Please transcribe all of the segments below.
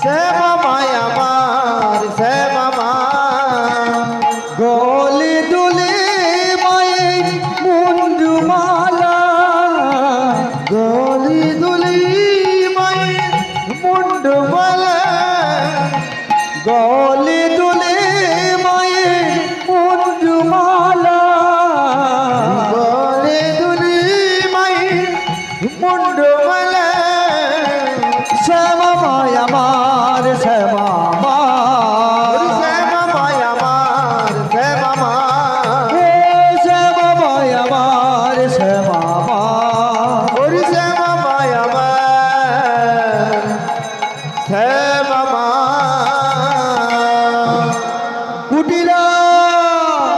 শ্যামা মায় আমার শ্যামা মা গলে দোলে মায়ের মুন্ডমালা, গলি দুলি মায়ের মুন্ডমালা গলে দোলে মায়ের মুন্ডমালা, গলি দুলি মায়ের মুন্ডমালা শ্যামা মায় আমার শ্যামা মা, শ্যামা মায় আমার শ্যামা মা হে শ্যামা মায় আমার শ্যামা মা, ওরে শ্যামা মায় আমার শ্যামা মা কুটিলা।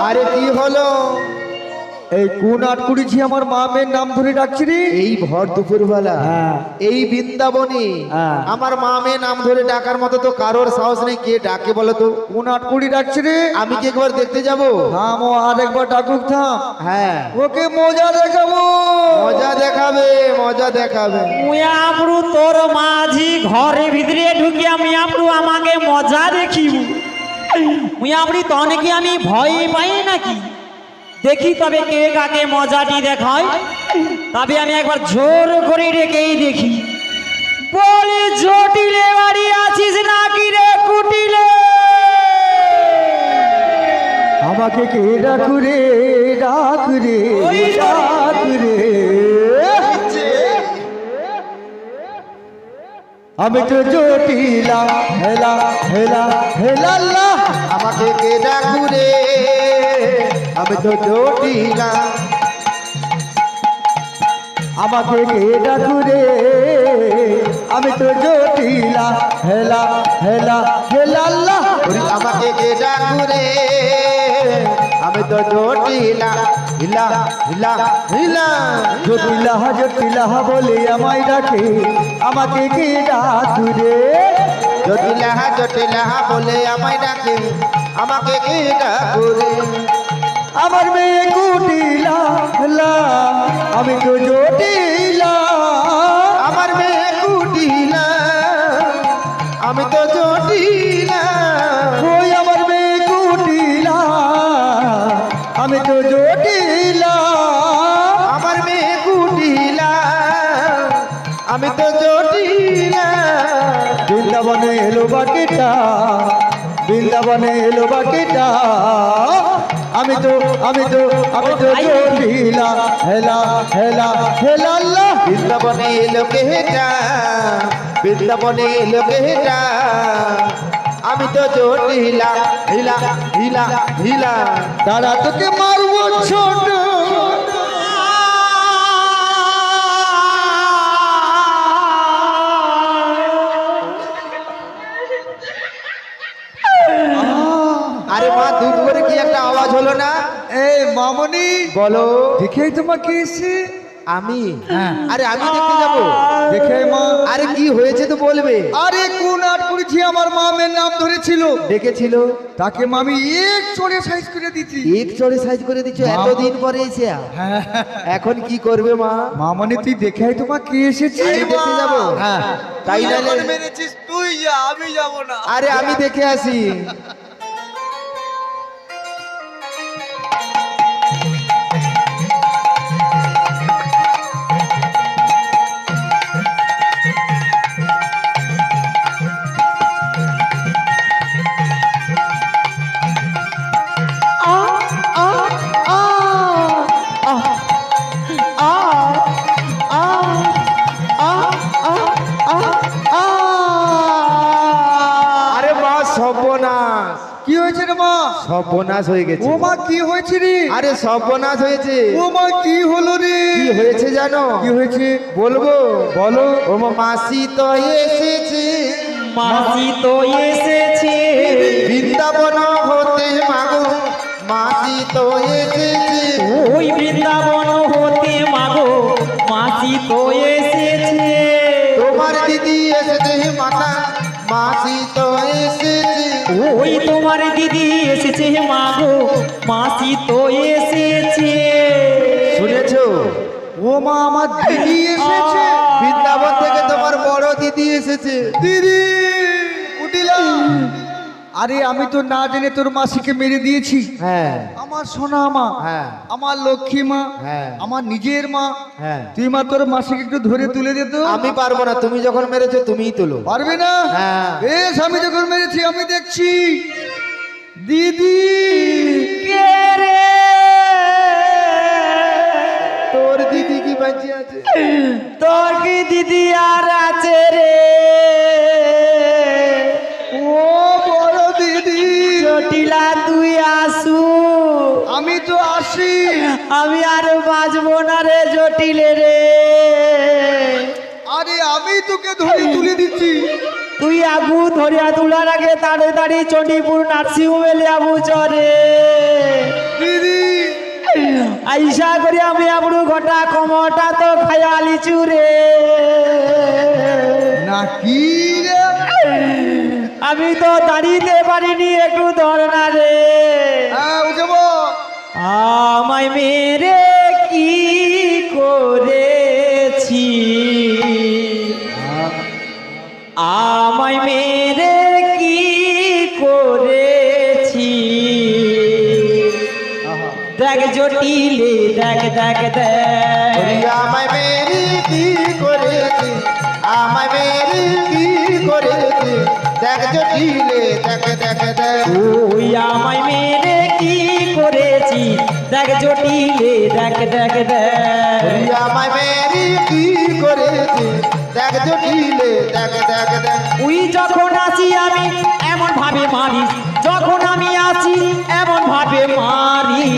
আরে কি হলো? এই কোন আট কুড়িছি আমার মামের নাম ধরে ডাকছি রে। এই ভর দুপুরবেলা হ্যাঁ। এই বৃন্দাবনে হ্যাঁ। আমার মামে নাম ধরে ডাকার মতো তো কারোর সাহস নেই। কে ডাকে বলো তো? কোন আট কুড়ি ডাকছি রে। আমি কি একবার দেখতে যাব? থাম, ও আরেকবার ডাকুক থাম, হ্যাঁ, ওকে মজা দেখাবো। মজা দেখাবে মজা দেখাবে। মুয়াপ্রু তোর মাঝি ঘরে ভিতরে ঢুকিয়া মুয়াপ্রু আমাকে মজা দেখিব। মুয়াপ্রি তনে কি আমি ভয় পাই নাকি? দেখি তবে কে কাকে মজাটি দেখায়। তবে আমি একবার জোর করে রেখেই দেখি। বলি জটিলে বাড়ি আছিস নাকি রে কুটিলে? আমাকে কে ডাকুরে ডাকুরে ওই রে। ডাকুরে, আমি তো জটিলা হেলা হেলা হেলাল্লা, আমাকে কে ডাকুরে? আমি তো জটিলা। আমাকে কে ডাকুরে? আমি তো জটিলা হেলা হেলা হেলাল্লা, ওরে আমাকে কে ডাকুরে? আমি তো জটিলা হিলা হিলা হিলা। জটিলা জটিলা বলে আমায় ডাকে, আমাকে কে ডাকুরে? জটিলা জটিলা বলে আমায় ডাকে, আমাকে কে ডাকুরে? আমার মেয়ে কুটিলা হেলা, আমি তো জটিলা। আমার মেয়ে কুটিলা, আমি তো জটিলা। ওই আমার মেয়ে কুটিলা, আমি তো জটিলা। আমার মেয়ে কুটিলা, আমি তো জটিলা। বৃন্দাবনে এলো বাকিটা, বৃন্দাবনে এলো বাকিটা, আমি তো আমি তো আমি তো জটিলা হেলা হেলা হেলাল্লা। বৃন্দাবনে এলো কেটা, বৃন্দাবনে এলো কেটা, আমি তো জটিলা হিলা হিলা হিলা। দাঁড়া তোকে মারবো ছোট, আরে মা, দুধ করে কি একটা আওয়াজ হলো না? এই মামনি বলো। দেখেই তোমাকে এসে আমি? আরে আমি দেখতে যাব? দেখে মা। আরে কি হয়েছে তো বলবে। আরে কোন আট করেছি আমার মামের নাম ধরেছিল, ডেকেছিল, তাকে মামি এক চড়ে সাইজ করে দিচ্ছি। এক চড়ে সাইজ করে দিচ্ছ এতদিন পরে এসে? এখন কি করবে মা? মামনি তুই দেখেই তোমাকে এসেছি। আমি দেখতে যাব? হ্যাঁ, তাই না? মেরেছিস তুই যা, আমি যাব না। আরে আমি দেখে আসি। আরে মা, সর্বনাশ! কি হয়েছে রে মা? সর্বনাশ হয়ে গেছে। ও মা কি হয়েছে রে? আরে সর্বনাশ হয়েছে। ও মা কি হলো রে? কি হয়েছে জানো? কি হয়েছে বলবো? বলো। ও মা, মাসি তো এসেছে, মাসি তো এসেছে, বৃন্দাবন হতে মাগো, মাসি তো এসেছে। ওই বৃন্দাবন হতে মাগো মাসি তো এসেছে। তোমার দিদি এসেছে মাতা, মাসি তো এসেছে। ওই তোমার দিদি এসেছে মাগো মাসি তো এসেছে। শুনেছো? ও মা আমার দিদি এসেছে। বৃন্দাবন থেকে তোমার বড় দিদি এসেছে। দিদি না। আরে আমি তো না জেনে তোর মাসিকে মেরে দিয়েছি। হ্যাঁ আমার সোনা মা, হ্যাঁ আমার লক্ষ্মী মা, হ্যাঁ আমার নিজের মা। হ্যাঁ তুই মা তোর মাসিকে একটু ধরে তুলে দে তো। আমি পারবো না, তুমি যখন মেরেছো তুমিই তোলো। পারবে না? হ্যাঁ। বেশ, আমি যখন মেরেছি আমি দেখছি। দিদি কে রে তোর দিদি কি বাঁচি আছে? তোর কি দিদি আর আছে রে? ও বড় দিদি, জটিলা তুই আসু, আমি তো আসি। আমি আর বাঁচবো না রে জটিলে রে। আরে আমি তোকে ধরে তুলে দিচ্ছি। তুই আবু ধরিয়া তোলার আগে তাড়াতাড়ি চণ্ডীপুর নার্সিং হোমে আবু চরে দিদি আইসা করে আমি আবু ঘটা কমটা তো খায়ালি চুরে না কি রে? আমি তো দাঁড়িতে পারিনি, একটু ধর না রে। হ্যাঁ উঠবো। আমায় মেরে কি করেছি, আমায় মেরে কি করেছি, দেখ জটিলে দেখ দেখ দেখ। আমায় মেরি কি করেছি, আমায় মেরি কি করেছি, দেখ জটিলে দেখ দেখ দেখ। ওই আমায় মেরে কি করেছি, দেখ জটিলে দেখ দেখ দেখ। আমায় মেরি কি করেছি, দেখ জটিলে দেখ দেখ দেখ। তুই যখন আছি আমি এমন ভাবে মারি, যখন আমি আছি এমন ভাবে মারি।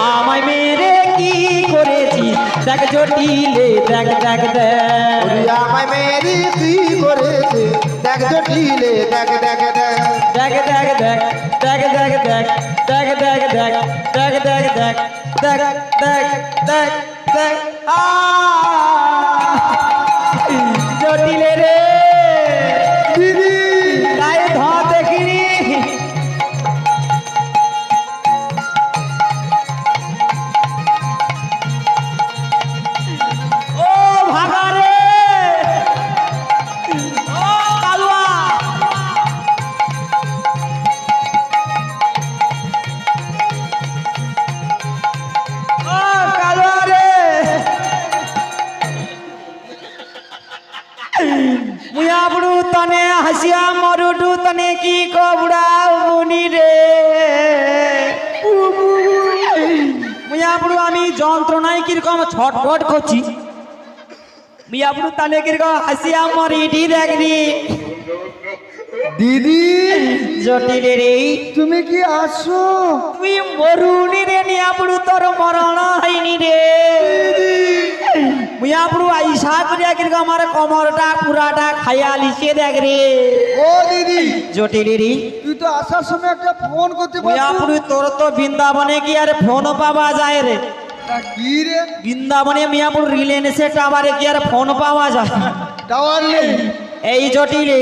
আমায় মেরে কি করেছি, দেখ জটিলে দেখ দেখ দেখ। আমায় মেরি কি করেছি, দেখ জটিলে দেখ দেখ দেখ। দেখ দেখ দেখ দেখ দেখ দেখ দেখ দেখ দেখ দেখ দেখ দেখ দেখ দেখ দেখ দেখ। জটিলে রে দিদি গায়ে ধ দেখিনি। ও ভাগা রে, ও কালুয়া। ও কালুয়া রে, মুয়া বুড়ু তনে হাসিয়া মরুডু তনে কি কবড়া বুনি রে। মুয়া বুড়ু আমি যন্ত্রণায় কিরকম ছটফট করছি, মুয়া বুড়ু তনে কিরকম হাসিয়া মরিটি দেখনি। দিদি জটিলে রে তুমি কি আসো? তুই মরুনি রে, নিয়া বুড়ু তোর মরণ হয়নি রে। মুয়া বুড়ু আইসা করিয়া কিরকম আমার কমরটা পুরাটা খাইয়া লিখে দেখ রে। ও দিদি জটিলে রে তুই তো আসার সময় একটা ফোন করতে পারছিস। মিয়াপুরি তোর তো বৃন্দাবনে কি আর ফোন পাওয়া যায় রে? তা কি রে? বৃন্দাবনে মিয়াপুর রিলায়েন্সে টাওয়ারে কি আর ফোন পাওয়া যায়? টাওয়ার নেই। এই জটিলে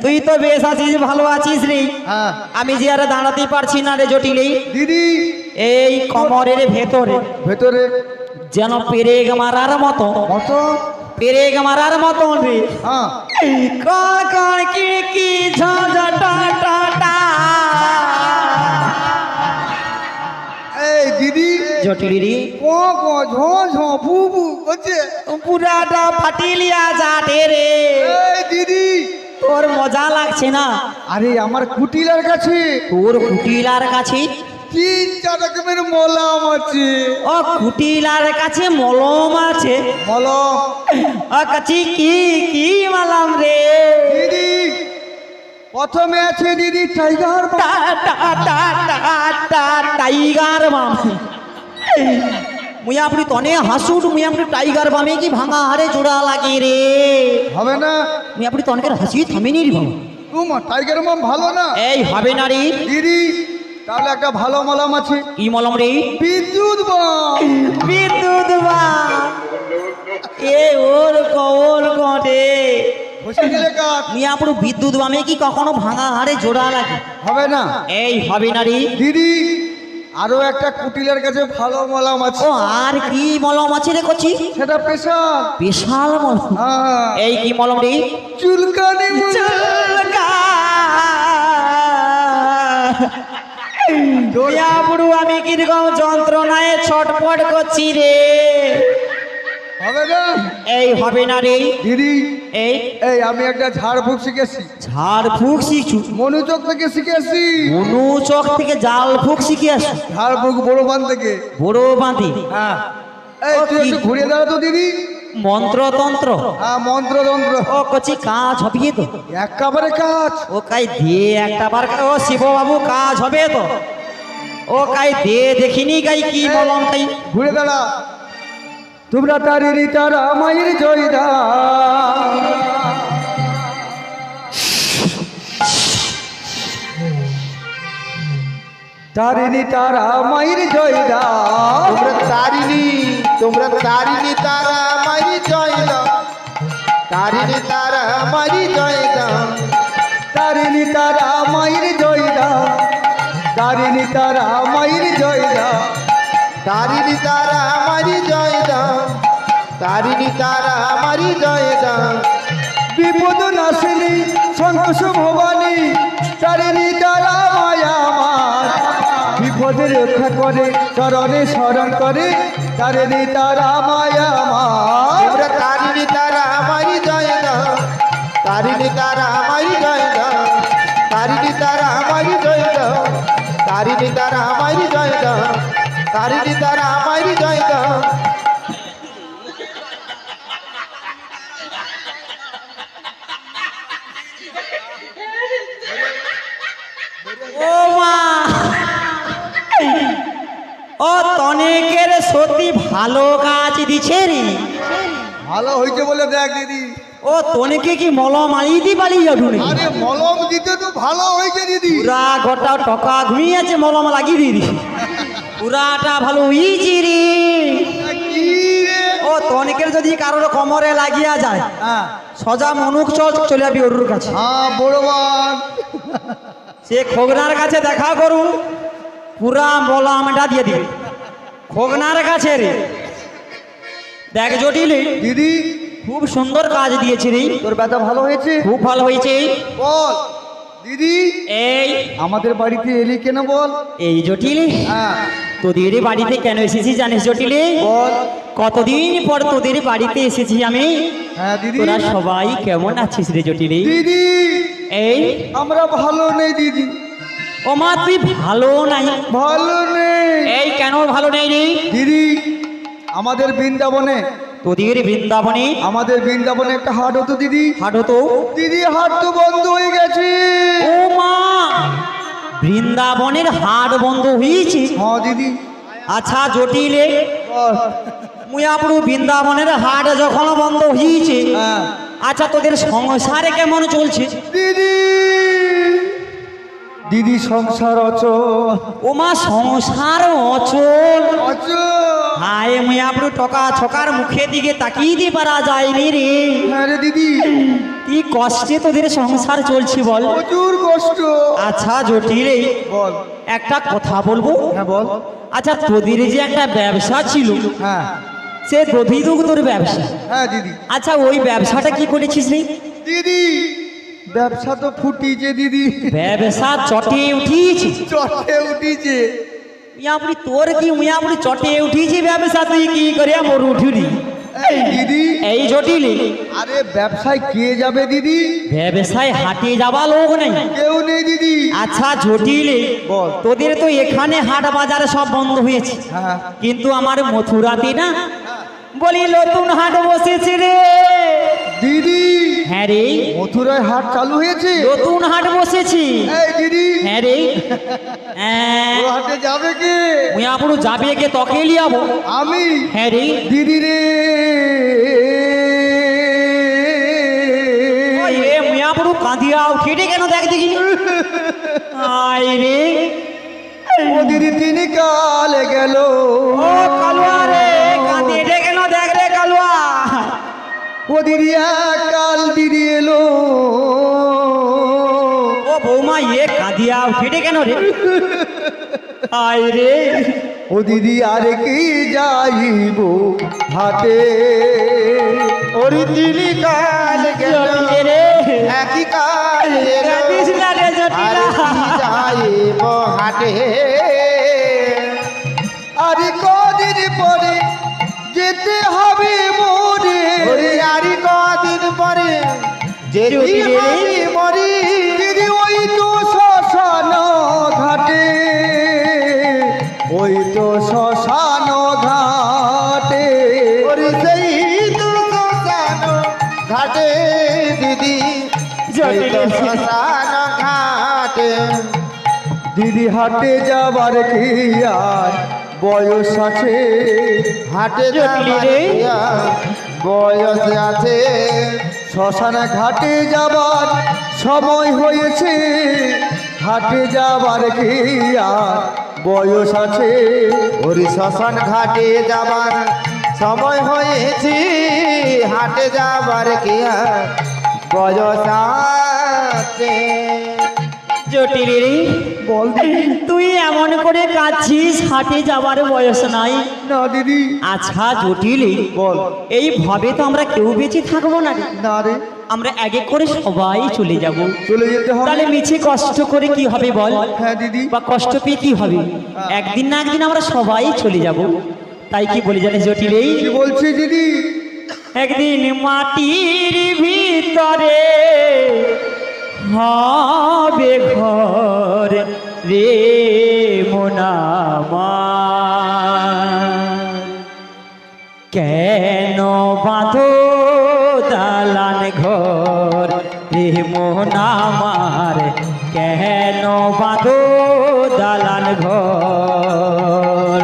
তুই তো বেশ আছিস, ভালো আছিস রে। হ্যাঁ আমি যে আর দাঁড়াতে পারছি না রে জটিলে। দিদি এই কমরের ভেতরে ভেতরে যেন পেরেক মারার মতো, মতো। পেরেক মারার মতো রে। হ্যাঁ কড় কড় কিড়কি ঝঝ টা টা টা। এই দিদি জটিলে রে ক ক ঝ ঝ ভু ভু করছে। পুরাটা ফাটিলিয়া যাটে রে। এই দিদি তোর মজা লাগছে না? আরে আমার কুটিলার কাছে তোর কুটিলার কাছে 3-4 রকমের মলম আছে। ও কুটিলার কাছে মলম আছে? মলম ও কাছি কি কি মালাম রে? দিদি প্রথমে আছে দিদি টাইগার বাম। টা টা টা টা টা টাইগার বাম। মুই আপনি তনে হাসুট, মুই আপনি টাইগার বামে কি ভাঙা হারে জোড়া লাগে রে। হবে না? মুই আপনি তনকে হাসি থামেনি রে বাবু। তোমার টাইগার বাম ভালো না? এই হবে না রে। দিদি তাহলে একটা ভালো মলম আছে, কি মলম রে? বিদ্যুৎ বাম। বিদ্যুৎ বাম। এ ওর কটে বসে গেলে কাজ মিয়াপুর বিদ্যুৎ বামে কি কখনো ভাঙা হারে জোড়া লাগে? হবে না। এই হবে না রে। দিদি আরো একটা কুটিলের কাছে ভালো মলম আছে। ও আর কি মলম আছে রে কচি? সেটা পেশা। বিশাল মলম। হ্যাঁ। এই কি মলম রে? চুলকানি বুড়ু আমি কিরকম যন্ত্রণায় ছটফট করছি রে। হবে না? এই হবে না রে দিদি, এই এই আমি একটা ঝাড়ফুঁক শিখেছি, ঝাড় ফুঁক শিখছু? মনোযোগ থেকে শিখেছি। মনু চক থেকে জাল ফুঁক শিখে আসু? ঝাড়ফুঁক বড় বান থেকে। বড় বাঁধি হ্যাঁ। এই ও, তুই কি? একটু ঘুরিয়ে দাঁড়া তো দিদি। মন্ত্রতন্ত্র? হ্যাঁ, মন্ত্র তন্ত্র ও কচি কাজ হবে তো? একেবারে কাজ। ও কাই দিয়ে একটা বার ও শিব বাবু কাজ হবে তো? ও কাই দে দেখিনি গাই কি মলম কাই? ঘুরে দাঁড়া। তোমরা তারিরি তারা মায়ের জয়দা, তারিনি তারা মায়ের জয়দা, তোমরা তারিনি তারা মারি জয় দাও, তারিনি তারা মারি জয় দাও, তারিনি তারা মায়ের জয়দা, তারিনি তারা মায়ের জয়দা, তারিনি তারা মারি জয় দাও, তারিনি তারা মারি জয় দাও। বিপদ নাশিনী সন্তোষ ভবানী, তারিনি তারা মায়া আমার, বিপদে রক্ষা করে চরণে শরণ করে, তারিনি তারা মায়া আমার। তোমরা তারিনি তারা মারি জয় দাও, তারিনি তারা মারি জয় দাও, তারিনি তারা মারি জয় দাও, তারিনি তারা মারি জয় দাও, তারিনি তারা মারি জয় দাও। ও মা, ও তনেকের সত্যি ভালো কাজ দিছে রে। ভালো হয়েছে বলে দেখ দিদি। ও তনেকে কি মলম আলিয়ে দি পালিয়ে যাবো নাকি? আরে মলম দিতে তো ভালো হয়েছে দিদি। পুরা গোটা টকা ঘুমিয়েছে মলম লাগিয়ে দিদি, পুরাটা ভালো হয়েছি রে। কি রে? ও তনেকের যদি কারোর কোমরে লাগিয়া যায়, হ্যাঁ সজা মনুক চলে যাবি ওর কাছে। হ্যাঁ, বড়বান। সে খোগনার কাছে দেখা করুন, পুরা মলমটা দিয়ে দিবে খোগনার কাছে রে। দেখ জটিল, দিদি খুব সুন্দর কাজ দিয়েছি রে, তোর ব্যথা ভালো হয়েছে? খুব ভালো হয়েছে। বল দিদি, এই আমাদের বাড়িতে এলি কেন বল? এই জটিল, হ্যাঁ তোদের বাড়িতে কেন এসেছি জানিস জটিল? বল। কতদিন পর তোদের বাড়িতে এসেছি আমি। হ্যাঁ দিদি। তোরা সবাই কেমন আছিস রে জটিল? দিদি এই আমরা ভালো নেই দিদি, ও মা তুই ভালো নাই? ভালো নেই এই কেন ভালো নেই রে? দিদি। আমাদের বৃন্দাবনে, তোদের বৃন্দাবনে আমাদের বৃন্দাবনে একটা হাট হতো দিদি। হাঁটো তো। দিদি হাট তো বন্ধ হয়ে গেছে। ও মা, বৃন্দাবনের হাট বন্ধ হয়েছে? হ্যাঁ দিদি। আচ্ছা জটিলে, বল। মুয়াপুরু বৃন্দাবনের হাট যখন বন্ধ হয়েছে, হ্যাঁ আচ্ছা তোদের সংসারে কেমন চলছে? দিদি, দিদি সংসার অচল। ও মা সংসার অচল? অচল। হায় মুয়াপুরু টকা ছকার মুখে দিকে তাকিয়ে দিয়ে পারা যায়নি রে। হ্যাঁ রে দিদি, কি কষ্টে তোদের সংসার চলছে বল? প্রচুর কষ্ট। আচ্ছা জটিলে, বল। একটা কথা বলবো। হ্যাঁ বল। আচ্ছা তোদের যে একটা ব্যবসা ছিল, হ্যাঁ সে দধি দুগ্ধর ব্যবসা, হ্যাঁ দিদি। আচ্ছা ওই ব্যবসাটা কি করেছিস রে? দিদি ব্যবসা তো ফুটিছে দিদি, ব্যবসা চটে উঠিয়েছি। চটে উঠিছে। মিয়াপুরি তোর কি মিয়াপুরি চটে উঠিয়েছি ব্যবসা, তুই কি করে মোর উঠুরি? এই দিদি, এই জটিলি, আরে ব্যবসায় কে যাবে দিদি? ব্যবসায় হাটে যাবা লোক নেই। কেউ নেই দিদি। আচ্ছা জটিলি, বল। তোদের তো এখানে হাট বাজার সব বন্ধ হয়েছে, হ্যাঁ কিন্তু আমার মথুরাতে না বলি নতুন হাট বসেছে রে। দিদি, হ্যাঁ রে, মথুরায় হাট চালু হয়েছে। নতুন হাট বসেছি। এই দিদি, হ্যাঁ রে, হ্যাঁ ও হাটে যাবে কে? মুয়াপুরু যাবে কে তোকে লিয়াবো? আমি। হ্যাঁ রে, দিদি রে, এ মিয়াপুরু কাঁদিয়া উঠে কেন দেখ দেখি। আয় রে, ও দিদি তিনি কালে গেল। ও কালুয়া রে, কাঁদিয়ে কেন দেখ রে কালুয়া। ও দিদি কাল দিদি এলো। ও বৌমা এ কাঁদিয়া উঠে কেন রে? আয় রে ও দিদি আর কি যাইব হাটে ওরি দিলি কাল গেল জটিলে রে একই কাল এলো কাঁদিস না রে আর জটিলা কি যাইব হাটে আর কদিন পরে যেতে হবে মোরে ওরে আরি কদিন পরে যেতে জটিলে রে। হবে মরি দিদি ওই তো শ্মশান ঘাটে ওই তো শ্মশান ঘাটে ওরে সেই তো শ্মশান ঘাটে দিদি সেই তো জটিলে। শ্মশান ঘাটে দিদি হাটে যাবার কি আর বয়স আছে হাটে জটিলে যাবার রে। কি আর বয়স আছে শ্মশান ঘাটে যাবার সময় হয়েছে হাটে যাবার কি আর বয়স আছে ওরে শ্মশান ঘাটে যাবার সময় হয়েছে হাটে যাবার কি আর বয়স আছে জটিলে রে বল দিদি তুই এমন করে কাঁদছিস হাটে যাবার বয়স নাই না দিদি আচ্ছা জটিলে বল এই ভাবে তো আমরা কেউ বেঁচে থাকবো না রে। না রে আমরা এক এক করে সবাই চলে যাব চলে যেতে হবে তাহলে মিছে কষ্ট করে কি হবে বল হ্যাঁ দিদি বা কষ্ট পেয়ে কি হবে একদিন না একদিন আমরা সবাই চলে যাব তাই কি বলি জানিস জটিলে কি বলছি দিদি একদিন মাটির ভিতরে হবে ঘর রে মোনামার কেন বাঁধো দালান ঘর রে মোনামার কেন বাঁধো দালান ঘর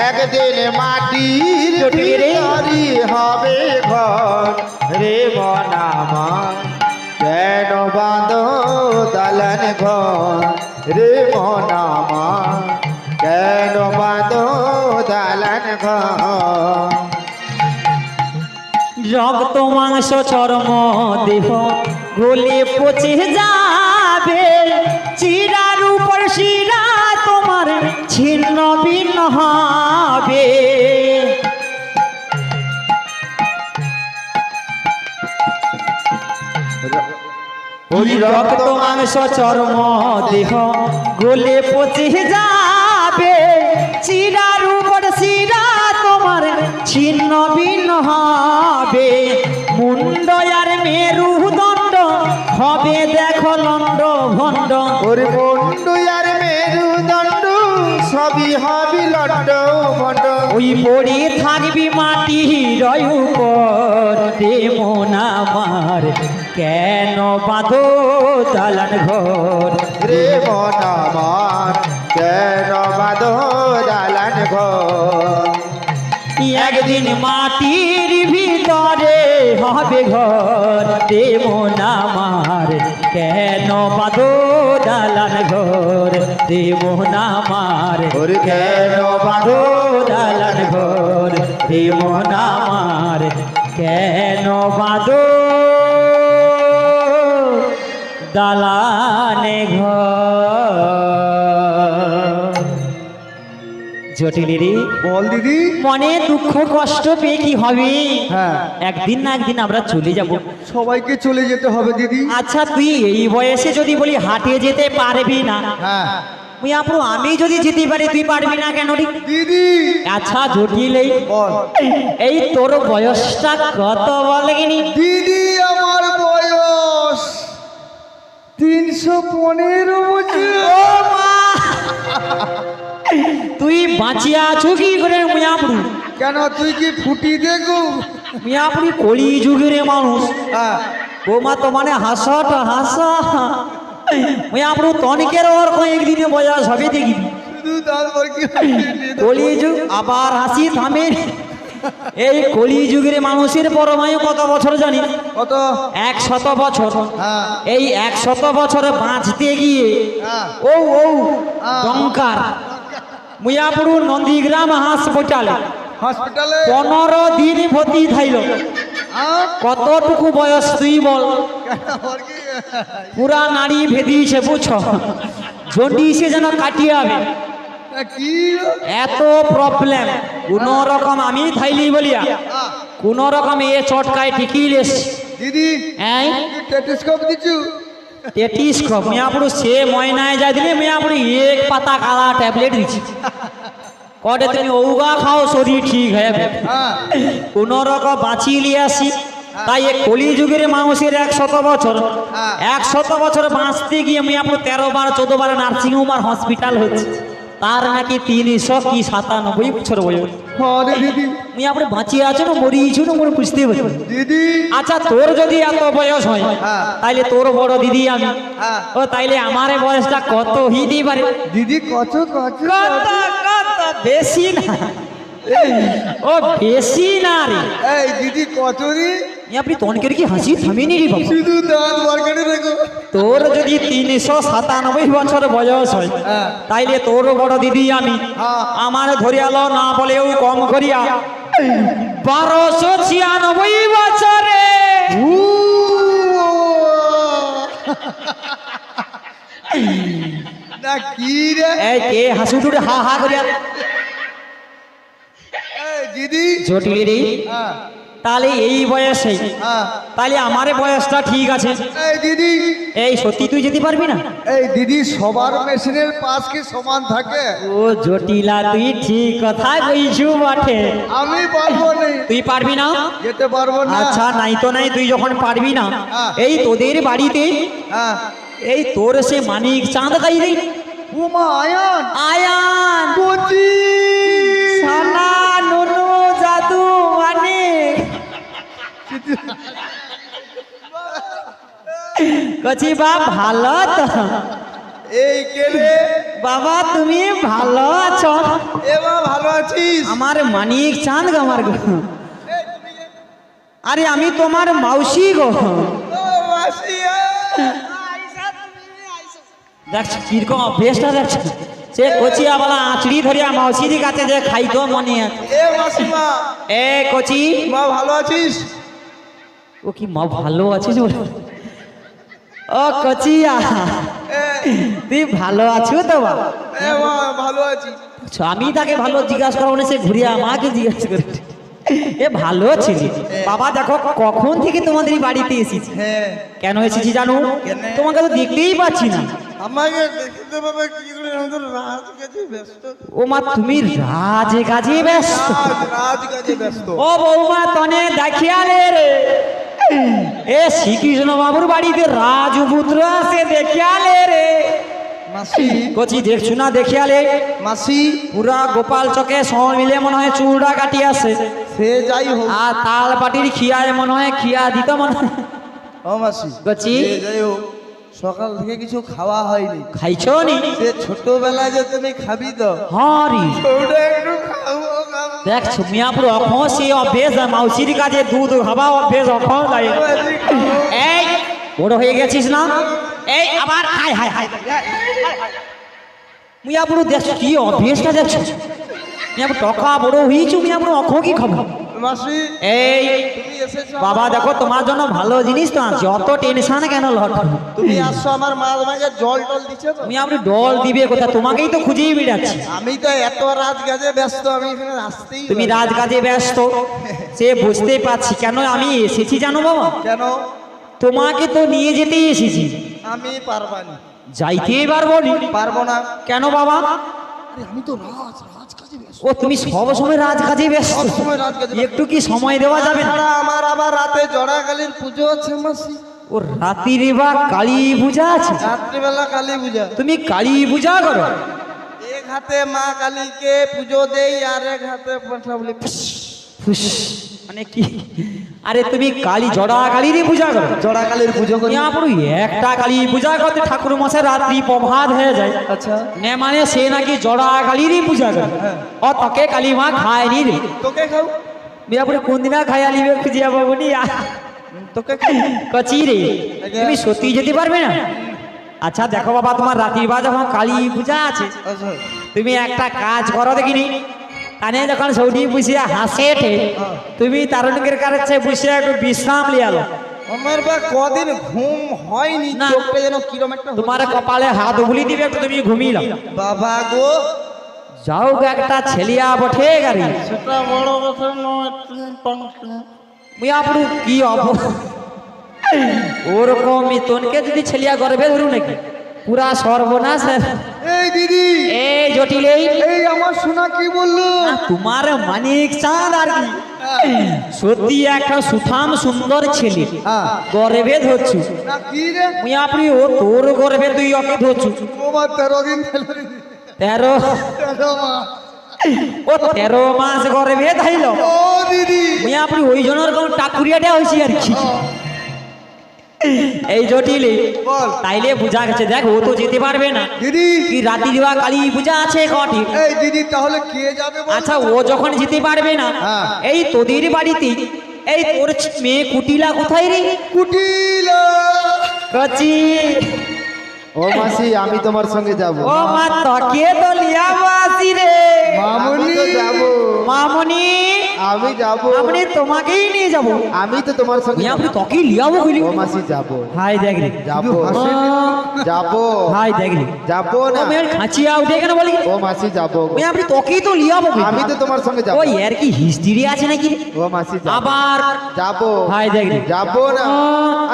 একদিন মাটির জটিলে রে। ভিতরই হবে ঘর রে মনামা কেন বাঁধো দালান ঘর রে মনামা কেন বাঁধো দালান ঘর রক্ত মাংস চর্ম দেহ গলে পচে যাবে চিরার উপর শিরা তোমার ছিন্ন ভিন্ন হবে ওই রক্ত মাংস চর্ম দেহ গলে পচে যাবে চিরার উপর শিরা তোমার ছিন্ন ভিন্ন হবে মুন্ড আর মেরুদণ্ড হবে দেখো লন্ড ভণ্ড ওরে মন্ডু আর মেরুদণ্ড সবই হবি লন্ড ভণ্ড ওই পড়ে থাকবি মাটি রয় উপর রে মন আমার কেন বাঁধো দালান ঘর রে মনামার কেন বাঁধো দালান ঘর একদিন মাটির ভিতরে হবে ঘর রে মন আমার কেন বাঁধো দালান ঘর রে মন আমার ওরে কেন বাঁধো দালান ঘর রে মন আমার কেন বাঁধো দালানে ঘর জটিল রে বল দিদি মনে দুঃখ কষ্ট পেয়ে কি হবে হ্যাঁ একদিন না একদিন আমরা চলে যাব সবাইকে চলে যেতে হবে দিদি আচ্ছা তুই এই বয়সে যদি বলি হাটে যেতে পারবি না হ্যাঁ তুই আপু আমি যদি যেতে পারি তুই পারবি না কেন রে দিদি আচ্ছা জটিল বল এই তোর বয়সটা কত বলেনি দিদি আমার বয়স 315 বছর ও মা তুই বাঁচিয়া আছো কি করে মিয়াপুরি কেন তুই কি ফুটি দেখু মিয়াপুরি কলি যুগের মানুষ হ্যাঁ বৌমা তো মানে হাসট হাসা মিয়াপুরি তনিকের ওর কয়েকদিনে বয়স হবে দেখবি শুধু তারপর কি কলি যুগ আবার হাসি থামে এই কলি যুগের মানুষের পরমায়ু কত বছর জানি কত 100 বছর হ্যাঁ এই 100 বছর বাঁচতে গিয়ে হ্যাঁ ও ও হ্যাঁ। টঙ্কার মুয়াপুর নন্দীগ্রাম হাসপাতালে হসপিটালে 15 দিন ভর্তি থাইল হ্যাঁ কতটুকু বয়স তুই বল কেন ওর কি পুরা নারী ভেদিয়েছে বুঝছ জন্ডিসে যেন কাটিয়ে হবে কি এত প্রবলেম কোন রকম আমি থাইলি বলিয়া কোন রকম এ চটকায় ঠিকই লেস দিদি এই টেলিস্কোপ দিছু টেটিস্কোপ মিয়া পুরো সে ময়নায় যাই দিলে মিয়া পুরো এক পাতা কালা ট্যাবলেট দিছি কটে তুমি ওগা খাও শরীর ঠিক হয়ে যাবে হ্যাঁ কোন রকম বাঁচিয়ে নিয়ে আসি তাই এই কলিযুগের মানুষের 100 বছর 100 বছর বাঁচতে গিয়ে মিয়া পুরো 13 বার 14 বার নার্সিং হোম আর হসপিটাল হচ্ছে তার নাকি 300 কি 97 বছর বয়স আরে দিদি মিয়া পুরো বাঁচিয়ে আছো না মরিয়েছো না মনে বুঝতে পারছি না। দিদি আচ্ছা তোর যদি এত বয়স হয় হ্যাঁ। তাইলে তোর বড় দিদি আমি হ্যাঁ। ও তাইলে আমার বয়সটা কত হিদি পারে দিদি কত কত কত কত বেশি না ও বেশি না রে এই দিদি কত রে আপনি তনকের কি হাসি থামিনি রে বাবা শুধু দাঁত বার করে রেখো তোর যদি 397 বছর বয়স হয় হ্যাঁ। তাইলে তোর বড় দিদি আমি হ্যাঁ। আমার ধরে আলো না বলেও কম করিয়া 1296 বছরে না কি রে এই কে হাসুটুরে হা হা করিয়া এই দিদি জটিল রে হ্যাঁ তাহলে এই বয়সে হ্যাঁ তাহলে আমার বয়সটা ঠিক আছে এই দিদি এই সত্যি তুই যেতে পারবি না এই দিদি সবার মেশিনের পাশ কি সমান থাকে ও জটিলা তুই ঠিক কথা কইছু বটে আমি পারবো না তুই পারবি না যেতে পারবো না আচ্ছা নাই তো নাই তুই যখন পারবি না হ্যাঁ। এই তোদের বাড়িতে হ্যাঁ এই তোর সে মানিক চাঁদ গাই রে উমা আয়ান আয়ান কোচি সানা নুনু জাদু মানিক কচি বা ভালো তো এই কে রে বাবা তুমি ভালো আছো এবা ভালো আছিস আমার মানিক চাঁদ গো আমার গো আরে আমি তোমার মাউসি গো ও মাসি দেখছ কিরকম অভ্যেসটা দেখছ সে কচিয়া বলা আঁচড়ি ধরিয়া মাউসির কাছে যে খাইতো মনে আছে এ মাসিমা এ কচি মা ভালো আছিস ও কি মা ভালো আছিস বলে ও কচিয়া তুই ভালো আছো তো বাবা এ মা ভালো আছি আমি তাকে ভালো জিজ্ঞাসা করা মানে সে ঘুরিয়ে আমাকে জিজ্ঞাসা করে এ ভালো ছিলি বাবা দেখো কখন থেকে তোমাদের এই বাড়িতে এসেছি হ্যাঁ কেন এসেছি জানো কেন? তোমাকে তো দেখতেই পাচ্ছি না আমাকে দেখতে বাবা কি করে আমাদের রাজ কাজে ব্যস্ত ও মা তুমি রাজে কাজে ব্যস্ত রাজ কাজে ব্যস্ত ও বৌমা তনে দেখিয়ালে রে এ শ্রীকৃষ্ণ বাবুর বাড়িতে রাজপুত্র আছে দেখিয়ালে রে মাসি কচি দেখছু না দেখিয়ালে মাসি পুরা গোপাল চকে সব মিলে মনে হয় চুলটা কাটি আছে সে যাই হোক আর তাল পাটির খিয়ায় মনে হয় খিয়া দিত মনে হয় ও মাসি গচি? সে যাই হোক সকাল থেকে কিছু খাওয়া হয়নি খাইছো নি সে ছোটবেলায় যে তুমি খাবি তো হরি ওটা একটু খাবো দেখছো মিয়াপুর অখ সে অভ্যেস আর মাউসির কাছে দুধ খাওয়া অভ্যেস অখ লাগে এই বড় হয়ে গেছিস না এই আবার হাই হাই হাই মিয়াপুর দেখছো কি অভ্যেসটা দেখছো মিয়াপুর টকা বড় হয়েছো মিয়াপুর অখ কি খাবো মাসি এই তুমি এসেছো বাবা দেখো তোমার জন্য ভালো জিনিস তো আছে অত টেনশন কেন লট তুমি আসছো আমার মা তোমাকে জল টল দিচ্ছে তো তুমি আপনি ডল দিবে কোথা তোমাকেই তো খুঁজেই বেড়াচ্ছি আমি তো এত রাত কাজে ব্যস্ত আমি এখানে আসতেই তুমি পারি না। রাজকাজে ব্যস্ত সে বুঝতে পারছি কেন আমি এসেছি জানো বাবা কেন তোমাকে তো নিয়ে যেতেই এসেছি আমি পারবানি যাইতেই পারবো নি পারবো না কেন বাবা আমি তো রাজ কাজে ব্যস্ত ও তুমি সব সময় রাজকাজে ব্যস্ত সবসময় রাজ কাজে ব্যস্ত। একটু কি সময় দেওয়া যাবে না তাছাড়া আমার আবার রাতে জড়াকালীর পুজো আছে মাসি ও রাতির বা কালী পূজা আছে রাত্রিবেলা কালী পূজা তুমি কালী পূজা করো এক হাতে মা কালীকে পুজো দেই আর এক হাতে পাঠা বলি ফুস, মানে কি আরে তুমি কালী জড়া কালীরই পূজা করো জড়াকালীর পুজো করি ইয়া পুরো একটা কালী পূজা করতে ঠাকুর মশাই রাত্রি প্রভাত হয়ে যায় আচ্ছা নে মানে সে নাকি জড়া কালীরই পূজা করে ও তোকে কালী মা খায়নি রে তোকে খাও মিয়াপুরে কোন দিনা খাইয়া নিবে খুঁজিয়া বাবুনি তোকে খাও কচি রে তুমি সত্যি যেতে পারবে না আচ্ছা দেখো বাবা তোমার রাত্রি বা যখন কালী পূজা আছে আচ্ছা তুমি একটা কাজ করো দেখিনি কানে যখন সৌদি বসিয়া হাসেটে তুমি তারুণের কাছে বসে একটু বিশ্রাম লিয়ালো আমার বা কদিন ঘুম হয়নি না। চোখটা যেন কিরম একটা তোমার কপালে হাত বুলি দিবে একটু তুমি ঘুমিয়ে নাও বাবা গো যাও গো, একটা ছেলিয়া বটে গাড়ি সেটা বড় কথা নয়, তুমি পাঁচটা মুই আপনি কি ওরকম তোনকে যদি ছেলিয়া গর্বে ধরু নাকি পুরা সর্বনাশ। এই দিদি, এই জটিল এই আমার সোনা কি বললো? তোমার মানিক চাঁদ আর কি সত্যি একটা সুঠাম সুন্দর ছেলে হ্যাঁ। গর্বে ধরছু না কি রে? মুই আপনি ও তোর গর্বে তুই ওকে ধরছু তোমার 13 দিন 13 13 মাস। ও 13 মাস গর্বে ধাইল ও দিদি, মুই আপনি ওই জনের কোন টাকুরিয়াটা হইছি আর কি। এই জটিলে বল। তাইলে বুঝা গেছে, দেখ ও তো যেতে পারবে না দিদি, কি রাতি দিবা কালী পূজা আছে কটি। এই দিদি তাহলে কে যাবে বল? আচ্ছা ও যখন যেতে পারবে না, হ্যাঁ। এই তোদের বাড়িতে এই তোর মেয়ে কুটিলা কোথায় রে? কুটিলা। কচি ও মাসি, আমি তোমার সঙ্গে যাব। ও মা তকে তো লিয়াবো আসি রে আমি তো যাব। মামনি আমি যাব। আপনি তোমাকেই নিয়ে যাবো। আমি তো তোমার সঙ্গে আপনি তোকে লিয়াবো কইলি? ও মাসি যাব। হাই দেখ রে যাব। হাসি। যাব। হাই দেখ রে যাব না। আমি আর খাঁচিয়া উঠে কেন বলি? ও মাসি যাব। ওই আপনি তোকেই তো লিয়াবো কইলি? আমি তো তোমার সঙ্গে যাব। ওই এর কি হিস্ট্রি আছে নাকি রে? ও মাসি যাব। আবার যাব। হাই দেখ রে যাব না।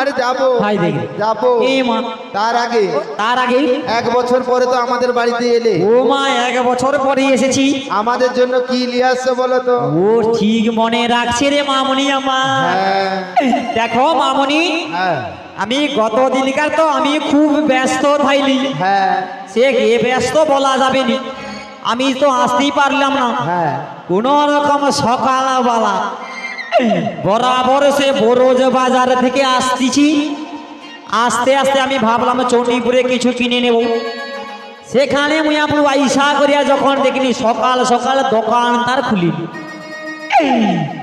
আরে যাব। হাই দেখ রে যাব। এ মা তার আগে তার আগে 1 বছর পরে তো আমাদের বাড়িতে এলে, ও মা 1 বছর পরে এসেছি। আমাদের জন্য কি নিয়ে আসছো বলো তো? ও ঠিক মনে রাখছে রে মামনি আমার। হ্যাঁ, দেখো মামনি, হ্যাঁ, আমি গত দিনকার তো আমি খুব ব্যস্ত থাইলি, হ্যাঁ, সে গে ব্যস্ত বলা যাবে নি, আমি তো আসতেই পারলাম না। হ্যাঁ, কোন রকম সকালবেলা বরাবর সে বরোজ বাজার থেকে আসতেছি, আস্তে আস্তে আমি ভাবলাম চণ্ডীপুরে কিছু কিনে নেব। সেখানে মুই আপনি আইসা করিয়া যখন দেখিনি সকাল সকাল দোকান তার খুলি,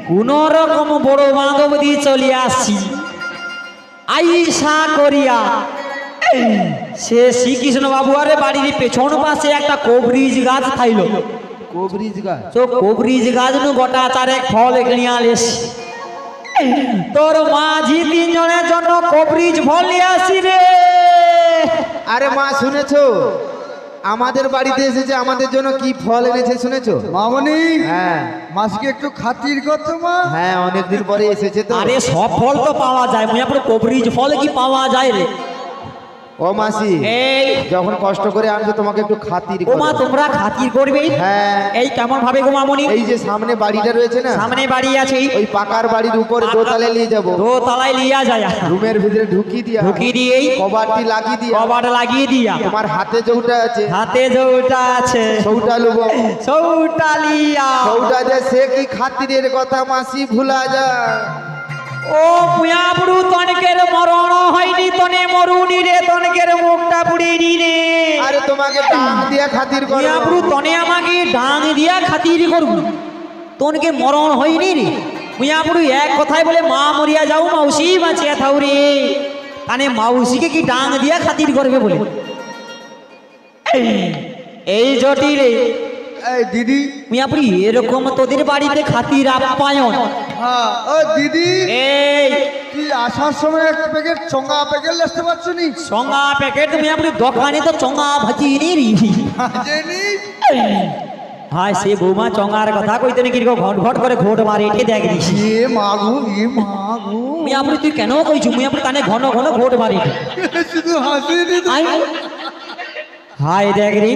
কোন রকম বড় বাঁধব দিয়ে চলে আসছি। আইসা করিয়া সে শ্রীকৃষ্ণ বাবু আরে বাড়ির পেছন পাশে একটা কবরিজ গাছ থাইল। কোবরিজ গাছ। তো কবরিজ গাছ নু গোটা 4 ফল কিনে আলিস। তোর মাঝি 3 জনের জন্য কবরিজ ফল নিয়ে আসি রে। আরে মা, শুনেছো আমাদের বাড়িতে এসেছে, আমাদের জন্য কি ফল এনেছে শুনেছো? মামনি, হ্যাঁ, মাসকে একটু খাতির করতো মা। হ্যাঁ, অনেকদিন পরে এসেছে তো। আরে সব ফল তো পাওয়া যায়, মুই আপনার কবরিজ ফল কি পাওয়া যায় রে? ও মাসি, এই যখন কষ্ট করে আনছো তোমাকে একটু খাতির ও মা করো। তোমরা খাতির করবে? হ্যাঁ, এই কেমন ভাবে গো মামনি? এই যে সামনে বাড়িটা রয়েছে না, সামনে বাড়ি আছে, ওই পাকার বাড়ির উপরে দোতলায় নিয়ে যাবো। দোতলায় লিয়া যায়, রুমের ভিতরে ঢুকিয়ে দিয়া, ঢুকি দিয়েই কবাটটি লাগিয়ে দিয়া, কবাট লাগিয়ে দিয়া, তোমার হাতে যৌটা আছে হাতে যৌটা আছে সৌটা লুবো। সৌটা লিয়া। সৌটা যে সে কি খাতিরের কথা মাসি ভুলা যায়। ও মুয়াবড়ু তনকের মরণ হয়নি, তনে মরুনি রে, তনকের মুখটা পুড়িনি রে। আরে তোমাকে ডাক দিয়া খাতির করো। মুয়াবড়ু তনে আমাকে ডাং দিয়া খাতির করবো, তনকে মরণ হয়নি রে। মুয়াবড়ু এক কথায় বলে মা মরিয়া যাও মাউসি বাঁচিয়া থাও রে, কানে মাউসিকে কি ডাং দিয়া খাতির করবে বলে। এই জটিলে এই দিদি, মুয়াবড়ু এরকম তোদের বাড়িতে খাতির আপ্যায়ন। হ্যাঁ ও দিদি, এই তুই আসার সময় এক প্যাকেট চঙ্গা প্যাকেট আসতে পারছো নি? চঙ্গা প্যাকেট তুমি আপনি দোকানে তো চঙ্গা ভাজিয়ে নি রি। জেনি, হাই সে বৌমা চঙ্গার কথা কইতে নাকি ঘট ঘট করে ঘোট মারে এটে দেখ দিছি। এ মাগু, এ মাগু, মুই আপনি তুই কেন কইছু? মুই আপনি কানে ঘন ঘন ঘোট মারে। শুধু হাসি দিদি। আই হাই দেখ রে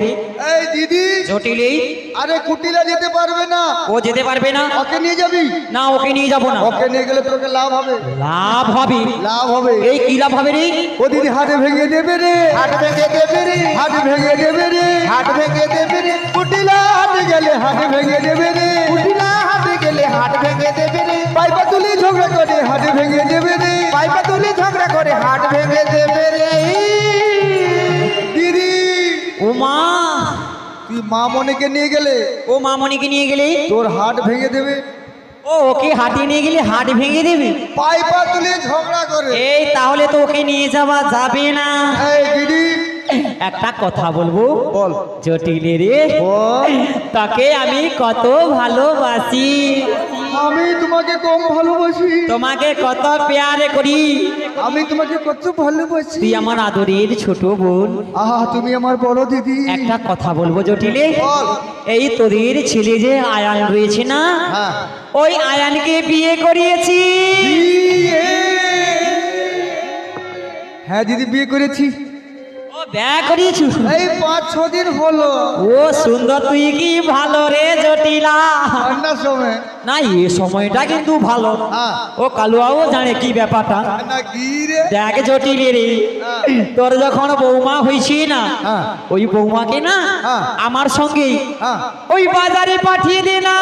এই দিদি, জটিলেই আরে কুটিলা যেতে পারবে না, ও যেতে পারবে না। ওকে নিয়ে যাবি? না ওকে নিয়ে যাব না। ওকে নিয়ে গেলে তোকে লাভ হবে, লাভ হবে? লাভ হবে। এই কি লাভ হবে রে? ও দিদি হাটে ভেঙে দেবে রে, হাট ভেঙে দেবে রে, হাট ভেঙে দেবে রে, হাট ভেঙে দেবে রে, কুটিলা হাটে গেলে হাটে ভেঙে দেবে রে, কুটিলা হাটে গেলে হাট ভেঙে দেবে রে, পাইপা তুলি ঝগড়া করে হাটে ভেঙে দেবে রে। পাইপা তুলি ঝগড়া করে হাট ভেঙে দেবে রে। দিদি, ও মা, তুই মামনিকে নিয়ে গেলে ও মামনিকে নিয়ে গেলে তোর হাট ভেঙে দেবে, ও ওকে হাটে নিয়ে গেলে হাট ভেঙে দেবে। পাইপা তুলি ঝগড়া করে। এই তাহলে তো ওকে নিয়ে যাওয়া যাবে না। এই দিদি, একটা কথা বলবো বল। জটিলে রে, বল। তাকে আমি কত ভালোবাসি। আমি তোমাকে কম ভালোবাসি, তোমাকে কত পেয়ারে করি। আমি তোমাকে কত ভালোবাসি। তুই আমার আদরের ছোট বোন। আহা তুমি আমার বড় দিদি। একটা কথা বলবো জটিলে, বল। এই তোদের ছেলে যে আয়ান রয়েছে না, হ্যাঁ। ওই আয়ানকে বিয়ে করিয়েছি। হ্যাঁ দিদি বিয়ে করেছি, ও বিয়ে করিয়েছি, এই 5-6 দিন হলো। ও সুন্দর, তুই কি ভালো রে জটিলা। ঠান্ডার সময় না এ সময়টা কিন্তু ভালো। হ্যাঁ। ও কালুয়াও জানে কি ব্যাপারটা। না কি রে? দেখ জটিলে রে, তোর যখন বৌমা হয়েছি না, হ্যাঁ। ওই বৌমাকে না হ্যাঁ। আমার সঙ্গে হ্যাঁ। ওই বাজারে পাঠিয়ে দে না।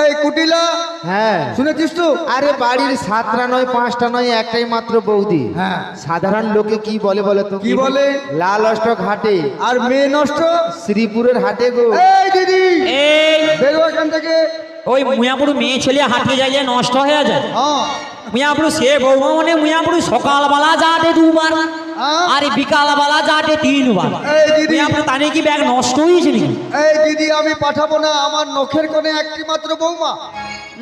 এই কুটিলা, হ্যাঁ শুনেছিস তো? আরে বাড়ির 7টা নয় 5টা নয়, একটাই মাত্র বৌদি। হ্যাঁ। সাধারণ লোকে কি বলে বলে তো? কি বলে? লাল অষ্টক হাটে, আর মেয়ে নষ্ট। শ্রীপুরের হাটে গো। এই দিদি এই বেরো এখান থেকে। ওই মুয়াপুর মেয়ে ছেলে হাঁটিয়ে যায় যে নষ্ট হয়ে যায়। হ্যাঁ। মুয়াপুর সে বৌমা মানে মুয়াপুর সকালবেলা যাটে 2 বার, হ্যাঁ। আর বিকালবেলা যাটে 3 বার। এই দিদি। মুয়াপুর তানে কি ব্যাগ নষ্ট হয়েছে নাকি? এই দিদি আমি পাঠাবো না, আমার নখের কোণে একটি মাত্র বৌমা।